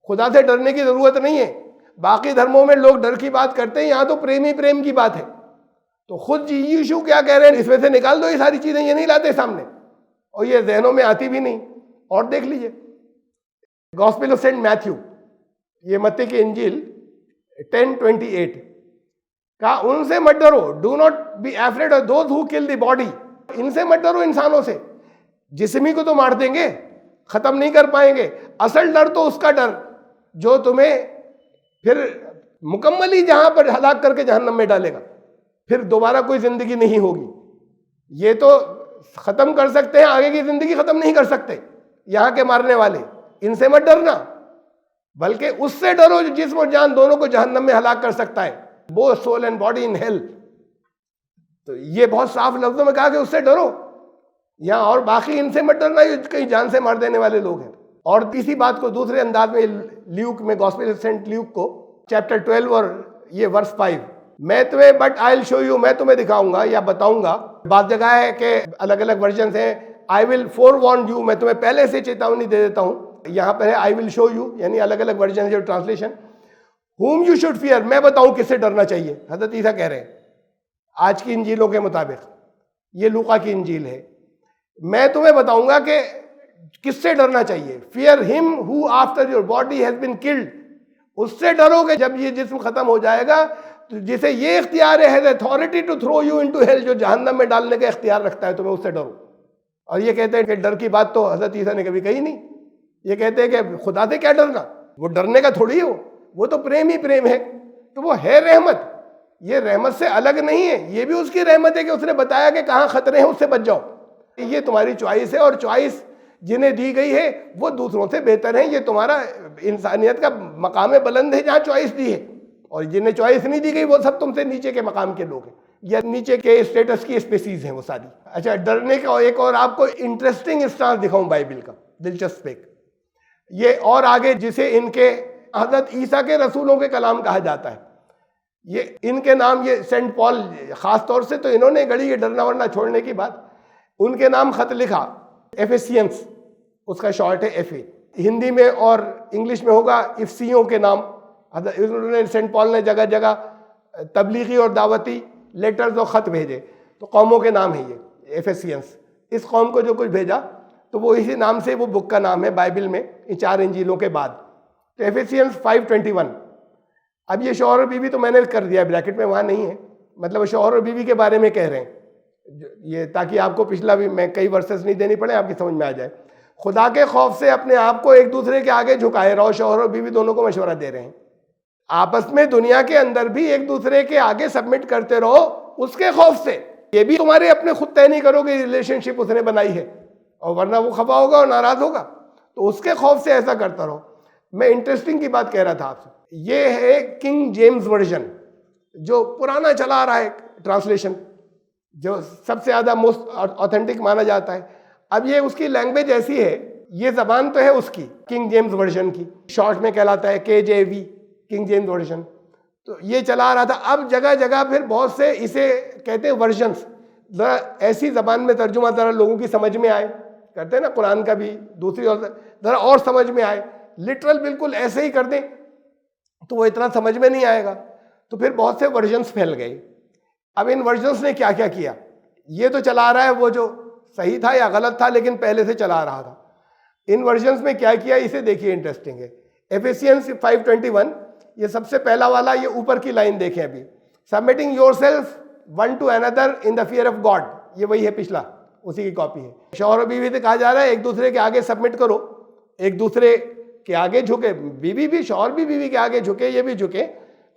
Speaker 1: خدا سے ڈرنے کی ضرورت نہیں ہے. باقی دھرموں میں لوگ ڈر کی بات کرتے ہیں, یہاں تو پریم ہی پریم کی بات ہے. تو خود یشوع کیا کہہ رہے ہیں, اس میں سے نکال دو یہ ساری چیزیں, یہ نہیں لاتے سامنے, اور یہ ذہنوں میں آتی بھی نہیں. اور دیکھ لیجئے گاسپل آف سینٹ میتھیو, یہ متی کی انجیل 10:28 کا, ان سے مت ڈرو, do not be afraid of those who kill the body. ان سے مت ڈرو, انسانوں سے. جسمی کو تو مار دیں گے, ختم نہیں کر پائیں گے. اصل ڈر تو اس کا ڈر جو تمہیں پھر مکملی جہاں پر ہلاک کر کے جہنم میں ڈالے گا, پھر دوبارہ کوئی زندگی نہیں ہوگی. یہ تو ختم کر سکتے ہیں, آگے کی زندگی ختم نہیں کر سکتے یہاں کے مارنے والے. ان سے مت ڈرنا, بلکہ اس سے ڈرو جو جسم اور جان دونوں کو جہنم میں ہلاک کر سکتا ہے, both soul and body in hell. تو یہ بہت صاف لفظوں میں کہا کہ اس سے ڈرو یہاں, اور باقی ان سے مت ڈرنا یہ کہیں جان سے مار دینے والے لوگ ہیں. اور اسی بات کو دوسرے انداز میں لیوک میں, گاسپل آف سینٹ لیوک کو چیپٹر 12 اور یہ ورس 5, میں تمہیں but I will show you, میں تمہیں دکھاؤں گا یا بتاؤں گا. بعض جگہ ہے کہ الگ الگ ورژنز ہیں, آئی ول فور وارن یو, میں تمہیں پہلے سے چیتاونی دے دیتا ہوں. یہاں پہ ہے آئی ول شو یو, یعنی الگ الگ ورژن جو translation. whom you should fear, میں بتاؤں کس سے ڈرنا چاہیے. حضرت عیسیٰ کہہ رہے ہیں آج کی انجیلوں کے مطابق, یہ لوقا کی انجیل ہے, میں تمہیں بتاؤں گا کہ کس سے ڈرنا چاہیے. fear him who after your body has been killed, اس سے ڈرو کہ جب یہ جسم ختم ہو جائے گا تو جسے یہ اختیار ہے has authority to throw you into hell, جو جہنم میں ڈالنے کا اختیار رکھتا ہے تمہیں, اس سے ڈرو. اور یہ کہتے ہیں کہ ڈر کی بات تو حضرت عیسیٰ نے کبھی کہی نہیں. یہ کہتے ہیں کہ خدا سے کیا ڈرنا, وہ ڈرنے کا تھوڑی ہے, وہ تو پریم ہی پریم ہے. تو وہ ہے رحمت, یہ رحمت سے الگ نہیں ہے, یہ بھی اس کی رحمت ہے کہ اس نے بتایا کہ کہاں خطرے ہیں اس سے بچ جاؤ. یہ تمہاری چوائس ہے, اور چوائس جنہیں دی گئی ہے وہ دوسروں سے بہتر ہیں. یہ تمہارا انسانیت کا مقام بلند ہے جہاں چوائس دی ہے, اور جنہیں چوائس نہیں دی گئی وہ سب تم سے نیچے کے مقام کے لوگ ہیں, یا نیچے کے اسٹیٹس کی اسپیسیز ہیں وہ ساری. اچھا, ڈرنے کا ایک اور آپ کو انٹرسٹنگ اسٹانس دکھاؤں بائبل کا, دلچسپ ایک, یہ اور آگے جسے ان کے حضرت عیسیٰ کے رسولوں کے کلام کہا جاتا ہے. یہ ان کے نام, یہ سینٹ پال خاص طور سے, تو انہوں نے گڑی یہ ڈرنا ورنا چھوڑنے کی بات, ان کے نام خط لکھا ایفیسینس, اس کا شارٹ ہے ایف اے. ہندی میں اور انگلش میں ہوگا افسیوں کے نام. انہوں نے سینٹ پال نے جگہ جگہ تبلیغی اور دعوتی لیٹرز اور خط بھیجے, تو قوموں کے نام ہے یہ ایفیسینس. اس قوم کو جو کچھ بھیجا تو وہ اسی نام سے وہ بک کا نام ہے بائبل میں, ان 4 انجیلوں کے بعد. تو ایفیسینس 5:21. اب یہ شوہر اور بیوی تو میں نے کر دیا بریکٹ میں, وہاں نہیں ہے, مطلب شوہر اور بیوی کے بارے میں کہہ رہے ہیں یہ, تاکہ آپ کو پچھلا بھی میں کئی ورسز نہیں دینے پڑے, آپ کی سمجھ میں آ جائے. خدا کے خوف سے اپنے آپ کو ایک دوسرے کے آگے جھکائے رہو. شوہر اور بیوی دونوں کو مشورہ دے رہے ہیں, آپس میں دنیا کے اندر بھی ایک دوسرے کے آگے سبمٹ کرتے رہو اس کے خوف سے. یہ بھی تمہارے اپنے خود طے نہیں کرو کہ ریلیشن شپ اس نے بنائی ہے, اور ورنہ وہ خفا ہوگا اور ناراض ہوگا, تو اس کے خوف سے ایسا کرتا رہو. میں انٹرسٹنگ کی بات کہہ رہا تھا آپ سے, یہ ہے کنگ جیمز ورژن, جو پرانا چلا آ رہا ہے ٹرانسلیشن, جو سب سے زیادہ موسٹ آتھینٹک مانا جاتا ہے. اب یہ اس کی لینگویج ایسی ہے, یہ زبان تو ہے اس کی کنگ جیمز ورژن کی, شارٹ میں کہلاتا ہے KJV, کنگ جیمز ورژن. تو یہ چلا آ رہا تھا. اب جگہ جگہ پھر بہت سے اسے کہتے ہیں ورژنس, ذرا ایسی زبان میں ترجمہ ذرا لوگوں کی سمجھ میں آئے, کرتے ہیں نا قرآن کا بھی دوسری, اور ذرا اور سمجھ میں آئے. لٹرل بالکل ایسے ہی کر دیں تو وہ اتنا سمجھ میں نہیں آئے گا, تو پھر بہت سے ورژنس پھیل گئے. اب ان ورژنس نے کیا کیا کیا, یہ تو چلا آ رہا ہے وہ جو صحیح تھا یا غلط تھا لیکن پہلے سے چلا آ رہا تھا. ان ورژنس میں کیا کیا اسے دیکھیے, انٹرسٹنگ ہے. ایفیسینس 5:21, یہ سب سے پہلا والا, یہ اوپر کی لائن دیکھیں ابھی, submitting yourself one two اندر in the fear of God, یہ وہی ہے پچھلا, اسی کی کاپی ہے. شوہر و بیوی سے کہا جا رہا ہے ایک دوسرے کے آگے سبمٹ کرو, ایک دوسرے کے آگے جھکے, بیوی بھی, شوہر بھی بیوی کے آگے جھکے, یہ بھی جھکے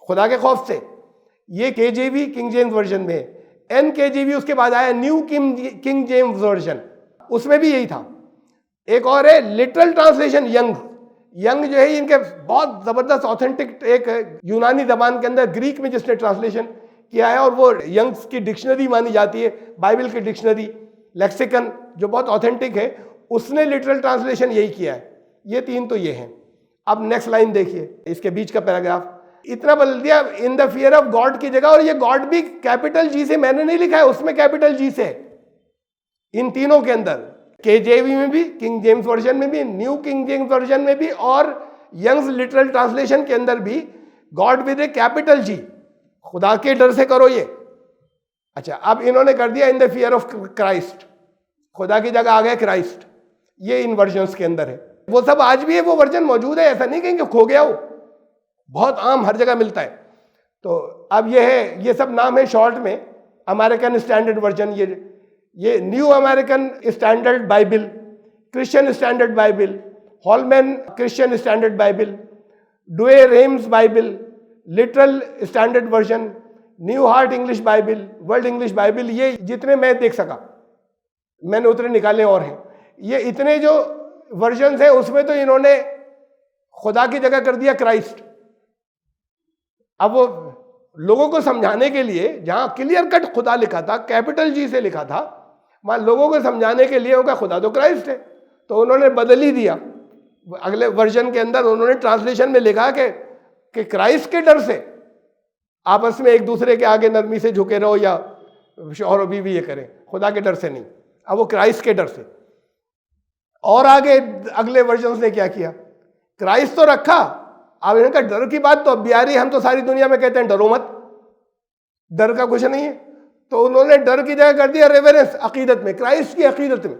Speaker 1: خدا کے خوف سے. یہ KJV کنگ جیمز ورژن میں ہے. NKJV اس کے بعد آیا نیو کنگ جیمز ورژن, اس میں بھی یہی تھا. ایک اور ہے لٹرل ٹرانسلیشن ینگ جو ہے ان کے بہت زبردست آتھینٹک, ایک یونانی زبان کے اندر گریک میں جس نے ٹرانسلیشن کیا ہے, اور وہ ینگز کی ڈکشنری مانی جاتی ہے, بائبل کی ڈکشنری لیکسیکن جو بہت آتھینٹک ہے, اس نے لٹرل ٹرانسلیشن یہی کیا ہے. یہ تین تو یہ ہیں. اب نیکسٹ لائن دیکھیے, اس کے بیچ کا پیراگراف اتنا بدل دیا, ان دا فیئر آف گاڈ کی جگہ, اور یہ گاڈ بھی کیپٹل جی سے میں نے نہیں لکھا ہے, اس میں کیپٹل جی سے, ان تینوں کے اندر, KJV میں بھی, کنگ جیمز ورژن میں بھی, نیو کنگ جیمز ورژن میں بھی, اور ینگز لٹرل ٹرانسلیشن کے اندر بھی, گاڈ ود اے کیپٹل جی, خدا کے ڈر سے کرو یہ. اچھا, اب انہوں نے کر دیا ان دا فیئر آف کرائسٹ, خدا کی جگہ آ گیا کرائسٹ. یہ ان ورژنس کے اندر ہے. وہ سب آج بھی ہے, وہ ورژن موجود ہے, ایسا نہیں کہیں کہ کھو گیا ہو, بہت عام ہر جگہ ملتا ہے. تو اب یہ ہے, یہ سب نام ہے شارٹ میں. امریکن اسٹینڈرڈ ورژن, یہ new American standard Bible, Christian standard Bible, Holman Christian standard Bible, Douay Rheims Bible, literal standard version, new heart English Bible, world English Bible. یہ جتنے میں دیکھ سکا میں نے اتنے نکالے اور ہیں. یہ اتنے جو ورژنز ہیں اس میں تو انہوں نے خدا کی جگہ کر دیا کرائسٹ. اب وہ لوگوں کو سمجھانے کے لیے, جہاں کلیئر کٹ خدا لکھا تھا, کیپٹل جی سے لکھا تھا, وہاں لوگوں کو سمجھانے کے لیے ان کا خدا تو کرائسٹ ہے, تو انہوں نے بدل ہی دیا. اگلے ورژن کے اندر انہوں نے ٹرانسلیشن میں لکھا کہ کرائسٹ کے ڈر سے آپس میں ایک دوسرے کے آگے نرمی سے جھکے رہو, یا شوہر و بیوی یہ کریں, خدا کے ڈر سے نہیں. اب وہ کرائسٹ کے ڈر سے. اور آگے اگلے ورژنز نے کیا کیا, کرائسٹ تو رکھا, اب ان کا ڈر کی بات تو اب بھی آ رہی ہے. ہم تو ساری دنیا میں کہتے ہیں ڈرو مت, ڈر کا کچھ نہیں ہے. تو انہوں نے ڈر کی جگہ کر دیا ریورنس, عقیدت میں, کرائسٹ کی عقیدت میں.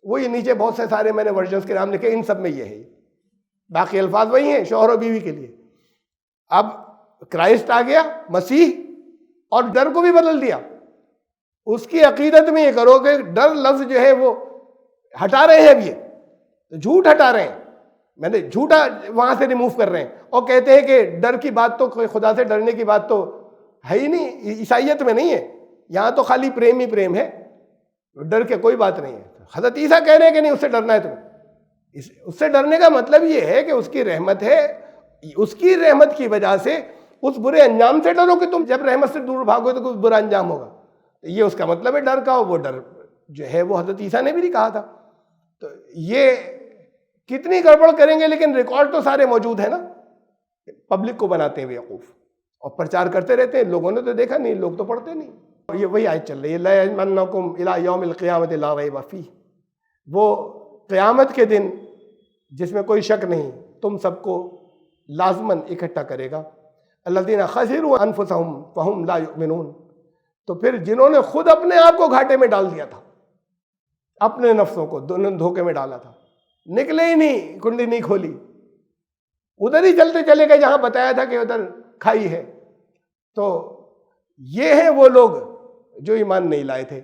Speaker 1: وہی نیچے بہت سے سارے میں نے ورژنز کے نام لکھے, ان سب میں یہ ہے. باقی الفاظ وہی ہیں شوہر و بیوی کے لیے. اب کرائسٹ آ گیا, مسیح, اور ڈر کو بھی بدل دیا. اس کی عقیدت میں یہ کرو کہ ڈر لفظ جو ہے وہ ہٹا رہے ہیں. اب یہ جھوٹ ہٹا رہے ہیں, میں نے جھوٹا وہاں سے ریموو کر رہے ہیں, اور کہتے ہیں کہ ڈر کی بات تو, خدا سے ڈرنے کی بات تو ہے ہی نہیں, عیسائیت میں نہیں ہے. یہاں تو خالی پریم ہی پریم ہے, ڈر کے کوئی بات نہیں ہے. حضرت عیسیٰ کہہ رہے ہیں کہ نہیں اس سے ڈرنا ہے تمہیں. اس سے ڈرنے کا مطلب یہ ہے کہ اس کی رحمت ہے, اس کی رحمت کی وجہ سے اس برے انجام سے ڈرو, کہ تم جب رحمت سے دور بھاگو تو کوئی برا انجام ہوگا. یہ اس کا مطلب ہے ڈر کا. وہ ڈر جو ہے وہ حضرت عیسیٰ نے بھی نہیں کہا تھا. تو یہ کتنی گڑبڑ کریں گے, لیکن ریکارڈ تو سارے موجود ہیں نا. پبلک کو بناتے ہیں بیوقوف اور پرچار کرتے رہتے ہیں. لوگوں نے تو دیکھا نہیں, لوگ تو پڑھتے نہیں. یہ وہی آیت چل رہی ہے, لا یجمعنکم الی یوم القیامۃ لا ریب فیہ. وہ قیامت کے دن جس میں کوئی شک نہیں, تم سب کو لازماً اکٹھا کرے گا. الذین خسروا انفسہم فہم لا یؤمنون. تو پھر جنہوں نے خود اپنے آپ کو گھاٹے میں ڈال دیا تھا, اپنے نفسوں کو دھوکے میں ڈالا تھا, نکلے ہی نہیں, کنڈی نہیں کھولی, ادھر ہی چلتے چلے گئے جہاں بتایا تھا کہ ادھر کھائی ہے. تو یہ ہیں وہ لوگ جو ایمان نہیں لائے تھے,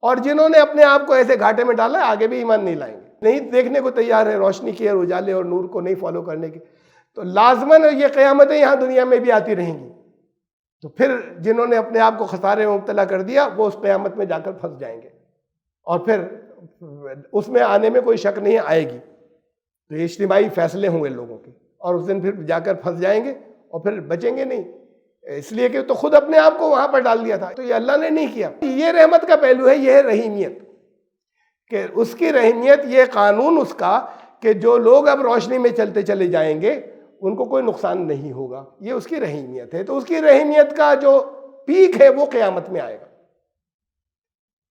Speaker 1: اور جنہوں نے اپنے آپ کو ایسے گھاٹے میں ڈالا آگے بھی ایمان نہیں لائیں گے, نہیں دیکھنے کو تیار ہے روشنی کی اور اجالے اور نور کو نہیں فالو کرنے کی. تو لازماً یہ قیامتیں یہاں دنیا میں بھی آتی رہیں گی. تو پھر جنہوں نے اپنے آپ کو خسارے میں مبتلا کر دیا وہ اس قیامت میں جا کر پھنس جائیں گے, اور پھر اس میں آنے میں کوئی شک نہیں آئے گی. تو یہ اجتماعی فیصلے ہوں گے لوگوں کے, اور اس دن پھر جا کر پھنس جائیں گے اور پھر بچیں گے نہیں, اس لیے کہ تو خود اپنے آپ کو وہاں پر ڈال دیا تھا. تو یہ اللہ نے نہیں کیا. یہ رحمت کا پہلو ہے, یہ ہے رحیمیت, کہ اس کی رحیمیت, یہ قانون اس کا کہ جو لوگ اب روشنی میں چلتے چلے جائیں گے ان کو کوئی نقصان نہیں ہوگا. یہ اس کی رحیمیت ہے. تو اس کی رحیمیت کا جو پیک ہے وہ قیامت میں آئے گا.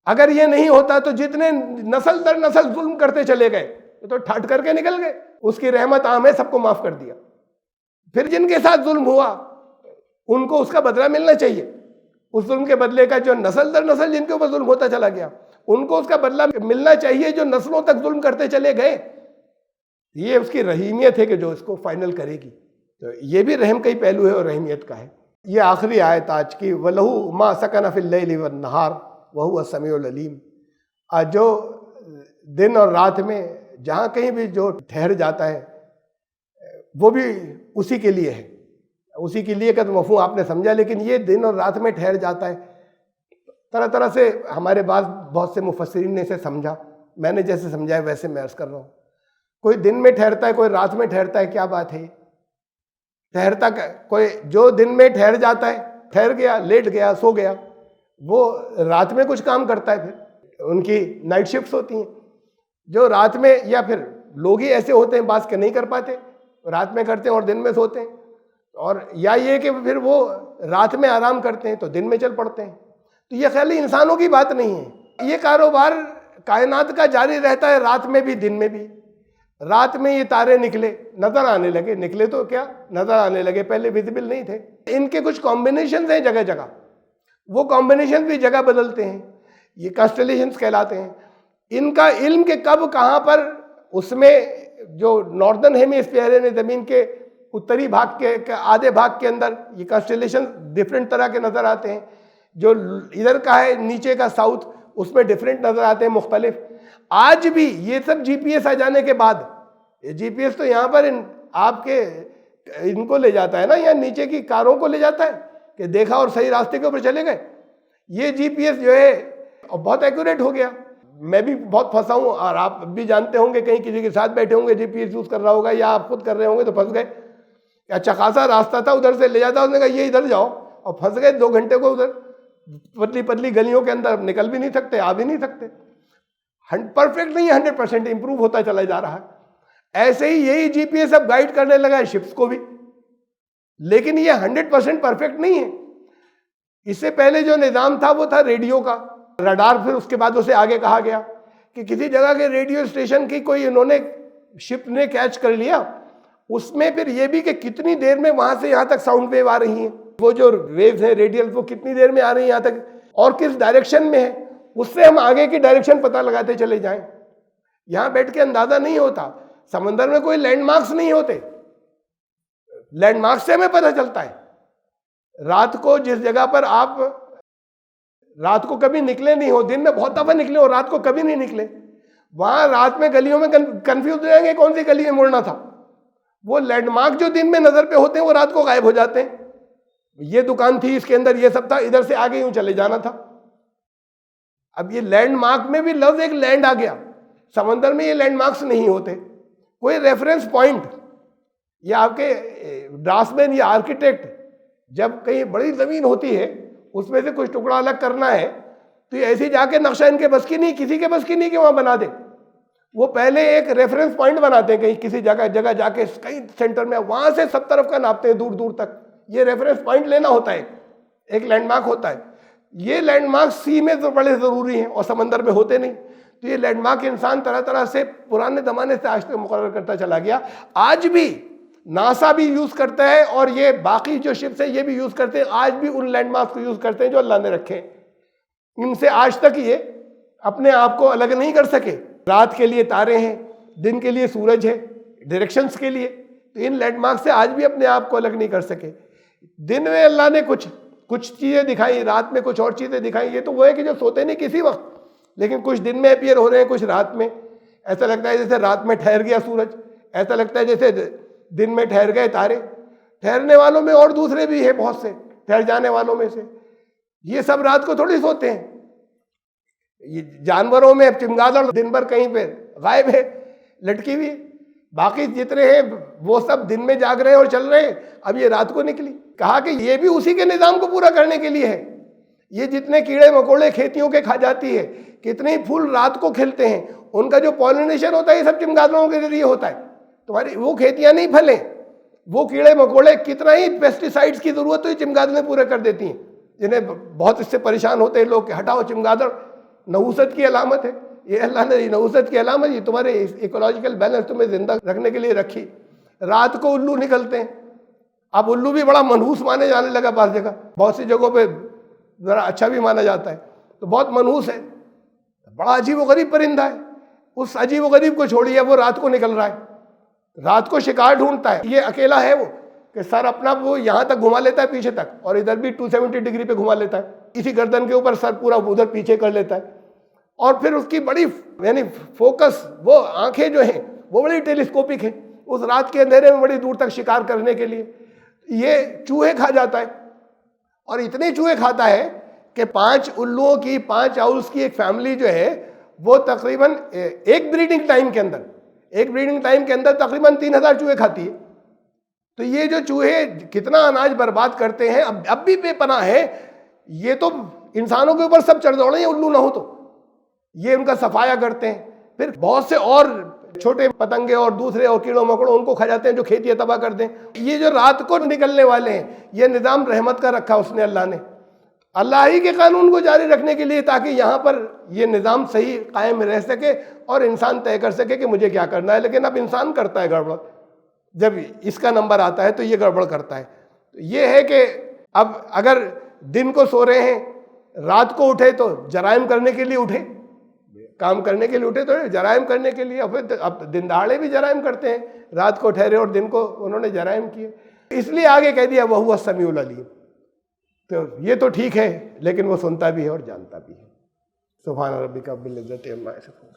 Speaker 1: اگر یہ نہیں ہوتا تو جتنے نسل در نسل ظلم کرتے چلے گئے تو ٹھٹ کر کے نکل گئے. اس کی رحمت عام ہے, سب کو معاف کر دیا. پھر جن کے ساتھ ظلم ہوا ان کو اس کا بدلہ ملنا چاہیے. اس ظلم کے بدلے کا جو نسل در نسل جن کے اوپر ظلم ہوتا چلا گیا ان کو اس کا بدلہ ملنا چاہیے جو نسلوں تک ظلم کرتے چلے گئے. یہ اس کی رحیمیت ہے کہ جو اس کو فائنل کرے گی. تو یہ بھی رحم کا ہی پہلو ہے اور رحمیت کا ہے. یہ آخری آیت آج کی, وَلَهُ مَا سَكَنَ فِي اللَّيْلِ وَالنَّهَارِ وَهُوَ السَّمِيعُ الْعَلِيمُ. جو دن اور رات میں جہاں کہیں بھی جو ٹھہر جاتا ہے وہ بھی اسی کے لیے ہے. اسی کے لیے کا تو مفہوم آپ نے سمجھا, لیکن یہ دن اور رات میں ٹھہر جاتا ہے. طرح طرح سے ہمارے بعض بہت سے مفسرین نے اسے سمجھا, میں نے جیسے سمجھا ہے ویسے میں عرض کر رہا ہوں. کوئی دن میں ٹھہرتا ہے, کوئی رات میں ٹھہرتا ہے, کیا بات ہے؟ ٹھہرتا کوئی جو دن میں ٹھہر جاتا ہے, ٹھہر گیا, لیٹ گیا, سو گیا, وہ رات میں کچھ کام کرتا ہے, پھر ان کی نائٹ شفٹس ہوتی ہیں. جو رات میں، یا پھر لوگ ہی ایسے ہوتے ہیں بعض کے نہیں کر پاتے، رات میں کرتے ہیں اور دن میں سوتے ہیں، اور یا یہ کہ پھر وہ رات میں آرام کرتے ہیں تو دن میں چل پڑتے ہیں. تو یہ خالی انسانوں کی بات نہیں ہے، یہ کاروبار کائنات کا جاری رہتا ہے، رات میں بھی دن میں بھی. رات میں یہ تارے نکلے، نظر آنے لگے، نکلے تو کیا نظر آنے لگے، پہلے ویزیبل نہیں تھے. ان کے کچھ کمبینیشنز ہیں جگہ جگہ، وہ کمبینیشن بھی جگہ بدلتے ہیں، یہ کانسٹلیشنز کہلاتے ہیں. ان کا علم کہ کب کہاں پر، اس میں جو ناردرن ہیمیسفیئر ہے زمین کے اتری بھاگ کے آدھے بھاگ کے اندر یہ کانسٹلیشن ڈفرینٹ طرح کے نظر آتے ہیں. جو ادھر کا ہے نیچے کا ساؤتھ، اس میں ڈفرینٹ نظر آتے ہیں مختلف. آج بھی یہ سب جی پی ایس آ جانے کے بعد، جی پی ایس تو یہاں پر آپ کے ان کو لے جاتا ہے نا، یا نیچے کی کاروں کو لے جاتا ہے کہ دیکھا اور صحیح راستے کے اوپر چلے گئے. یہ جی پی ایس جو ہے بہت ایکوریٹ ہو گیا. میں بھی بہت پھنسا ہوں، اور آپ بھی جانتے ہوں گے، کہیں کسی کے ساتھ بیٹھے ہوں گے جی پی ایس یوز کر رہا ہوگا، یا آپ خود کر رہے ہوں گے تو پھنس گئے. اچھا خاصا راستہ تھا، ادھر سے لے جاتا، اس نے کہا یہ ادھر جاؤ، اور پھنس گئے 2 گھنٹے کو ادھر پتلی پتلی گلیوں کے اندر، نکل بھی نہیں سکتے، آ بھی نہیں سکتے. پرفیکٹ نہیں ہے، 100% امپروو ہوتا چلا جا رہا ہے. ایسے ہی یہی جی پی ایس اب گائیڈ کرنے لگا ہے شپس کو بھی، لیکن یہ 100% پرفیکٹ نہیں ہے. اس سے پہلے جو نظام تھا وہ تھا ریڈیو کا، رڈار. پھر اس کے بعد اسے آگے کہا گیا کہ کسی جگہ کے ریڈیو اسٹیشن کی کوئی انہوں نے شپ نے کیچ کر لیا، اس میں پھر یہ بھی کہ کتنی دیر میں وہاں سے یہاں تک ساؤنڈ ویو آ رہی ہیں، وہ جو ویوز ہیں ریڈیل وہ کتنی دیر میں آ رہی ہیں یہاں تک، اور کس ڈائریکشن میں ہے، اس سے ہم آگے کی ڈائریکشن پتہ لگاتے چلے جائیں. یہاں بیٹھ کے اندازہ نہیں ہوتا. سمندر میں کوئی لینڈ مارکس نہیں ہوتے، لینڈ مارکس سے ہمیں پتہ چلتا ہے. رات کو جس جگہ پر آپ رات کو کبھی نکلے نہیں ہو، دن میں بہت دفعہ نکلے ہو، رات کو کبھی نہیں نکلے، وہاں رات میں گلیوں میں کنفیوز ہو جائیں گے کون سی گلی میں مڑنا تھا. وہ لینڈ مارک جو دن میں نظر پہ ہوتے ہیں وہ رات کو غائب ہو جاتے ہیں. یہ دکان تھی، اس کے اندر یہ سب تھا، ادھر سے آگے یوں چلے جانا تھا. اب یہ لینڈ مارک میں بھی لفظ ایک لینڈ آ گیا، سمندر میں یہ لینڈ مارکس نہیں ہوتے. کوئی ریفرنس پوائنٹ، یا آپ کے ڈرافٹمین یا آرکیٹیکٹ جب کہیں بڑی زمین ہوتی ہے اس میں سے کچھ ٹکڑا الگ کرنا ہے تو یہ ایسی جا کے نقشہ ان کے بس کی نہیں، کسی کے بس کی نہیں کہ وہاں بنا دے. وہ پہلے ایک ریفرنس پوائنٹ بناتے ہیں کہیں کسی جگہ جا کے کہیں سینٹر میں، وہاں سے سب طرف کا ناپتے ہیں دور دور تک. یہ ریفرنس پوائنٹ لینا ہوتا ہے، ایک لینڈ مارک ہوتا ہے. یہ لینڈ مارک سی میں تو بڑے ضروری ہیں اور سمندر میں ہوتے نہیں. تو یہ لینڈ مارک انسان طرح طرح سے پرانے زمانے سے آج تک مقرر کرتا چلا گیا. آج بھی ناسا بھی یوز کرتا ہے، اور یہ باقی جو شپس ہیں یہ بھی یوز کرتے ہیں، آج بھی ان لینڈ مارکس کو یوز کرتے ہیں جو اللہ نے رکھے. ان سے آج تک یہ اپنے آپ کو الگ نہیں کر سکے. رات کے لیے تارے ہیں، دن کے لیے سورج ہے، ڈائریکشنز کے لیے. تو ان لینڈ مارک سے آج بھی اپنے آپ کو الگ نہیں کر سکے. دن میں اللہ نے کچھ چیزیں دکھائی، رات میں کچھ اور چیزیں دکھائی. یہ تو وہ ہے کہ جو سوتے نہیں کسی وقت، لیکن کچھ دن میں اپیئر ہو رہے ہیں، کچھ رات میں. ایسا لگتا ہے جیسے رات میں ٹھہر گیا سورج، ایسا لگتا ہے جیسے دن میں ٹھہر گئے تارے. ٹھہرنے والوں میں اور دوسرے بھی ہیں بہت سے، ٹھہر جانے والوں میں سے. یہ سب رات کو تھوڑی سوتے ہیں. یہ جانوروں میں چمگادڑ دن بھر کہیں پہ غائب ہے، لٹکی ہوئی. باقی جتنے ہیں وہ سب دن میں جاگ رہے ہیں اور چل رہے ہیں. اب یہ رات کو نکلی. کہا کہ یہ بھی اسی کے نظام کو پورا کرنے کے لیے ہے. یہ جتنے کیڑے مکوڑے کھیتیوں کے کھا جاتی ہے، کتنے ہی پھول رات کو کھلتے ہیں، ان کا جو پولینیشن ہوتا ہے یہ سب چمگادڑوں کے ذریعے ہوتا ہے. تمہاری وہ کھیتیاں نہیں پھلیں، وہ کیڑے مکوڑے کتنا ہی پیسٹی سائڈس کی ضرورت تو یہ چمگادڑیں پورے کر دیتی ہیں. جنہیں بہت اس سے پریشان ہوتے ہیں لوگ کہ ہٹاؤ چمگادڑ، نحوست کی علامت ہے. یہ اللہ نے نحوست کی علامت، یہ تمہارے ایکولوجیکل بیلنس تمہیں زندہ رکھنے کے لیے رکھی. رات کو الو نکلتے ہیں. اب الو بھی بڑا منحوس مانے جانے لگا بعض جگہ، بہت سی جگہوں پہ ذرا اچھا بھی مانا جاتا ہے. تو بہت منحوس ہے، بڑا عجیب و غریب پرندہ ہے. اس عجیب و غریب کو چھوڑیے، وہ رات کو نکل رہا ہے، رات کو شکار ڈھونڈتا ہے. یہ اکیلا ہے وہ کہ سر اپنا وہ یہاں تک گھما لیتا ہے پیچھے تک، اور ادھر بھی 270 ڈگری پہ گھما لیتا ہے. اسی گردن کے اوپر سر پورا ادھر پیچھے کر لیتا ہے. اور پھر اس کی بڑی یعنی فوکس، وہ آنکھیں جو ہیں وہ بڑی ٹیلیسکوپک ہیں اس رات کے اندھیرے میں بڑی دور تک شکار کرنے کے لیے. یہ چوہے کھا جاتا ہے، اور اتنے چوہے کھاتا ہے کہ 5 الوؤں کی 5 آؤلس کی ایک فیملی جو ہے وہ تقریباً ایک بریڈنگ ٹائم کے اندر تقریباً 3000 چوہے کھاتی ہے. تو یہ جو چوہے کتنا اناج برباد کرتے ہیں، اب بھی بے پناہ ہے. یہ تو انسانوں کے اوپر سب چڑھ دوڑے ہیں الو نہ ہو تو. یہ ان کا صفایا کرتے ہیں، پھر بہت سے اور چھوٹے پتنگے اور دوسرے اور کیڑوں مکوڑوں ان کو کھا جاتے ہیں جو کھیتیاں تباہ کر دیں. یہ جو رات کو نکلنے والے ہیں یہ نظام رحمت کا رکھا اس نے اللہ نے, اللہ ہی کے قانون کو جاری رکھنے کے لیے, تاکہ یہاں پر یہ نظام صحیح قائم رہ سکے اور انسان طے کر سکے کہ مجھے کیا کرنا ہے. لیکن اب انسان کرتا ہے گڑبڑ, جب اس کا نمبر آتا ہے تو یہ گڑبڑ کرتا ہے. یہ ہے کہ اب اگر دن کو سو رہے ہیں, رات کو اٹھے تو جرائم کرنے کے لیے اٹھے, کام کرنے کے لیے اٹھے تو جرائم کرنے کے لیے. اب دن دہاڑے بھی جرائم کرتے ہیں, رات کو ٹھہرے اور دن کو انہوں نے جرائم کیے, اس لیے آگے کہہ دیا وَهُوَ السَّمِيعُ الْعَلِيمُ. تو یہ تو ٹھیک ہے لیکن وہ سنتا بھی ہے اور جانتا بھی ہے. سبحان ربک رب العزت عما یصفون.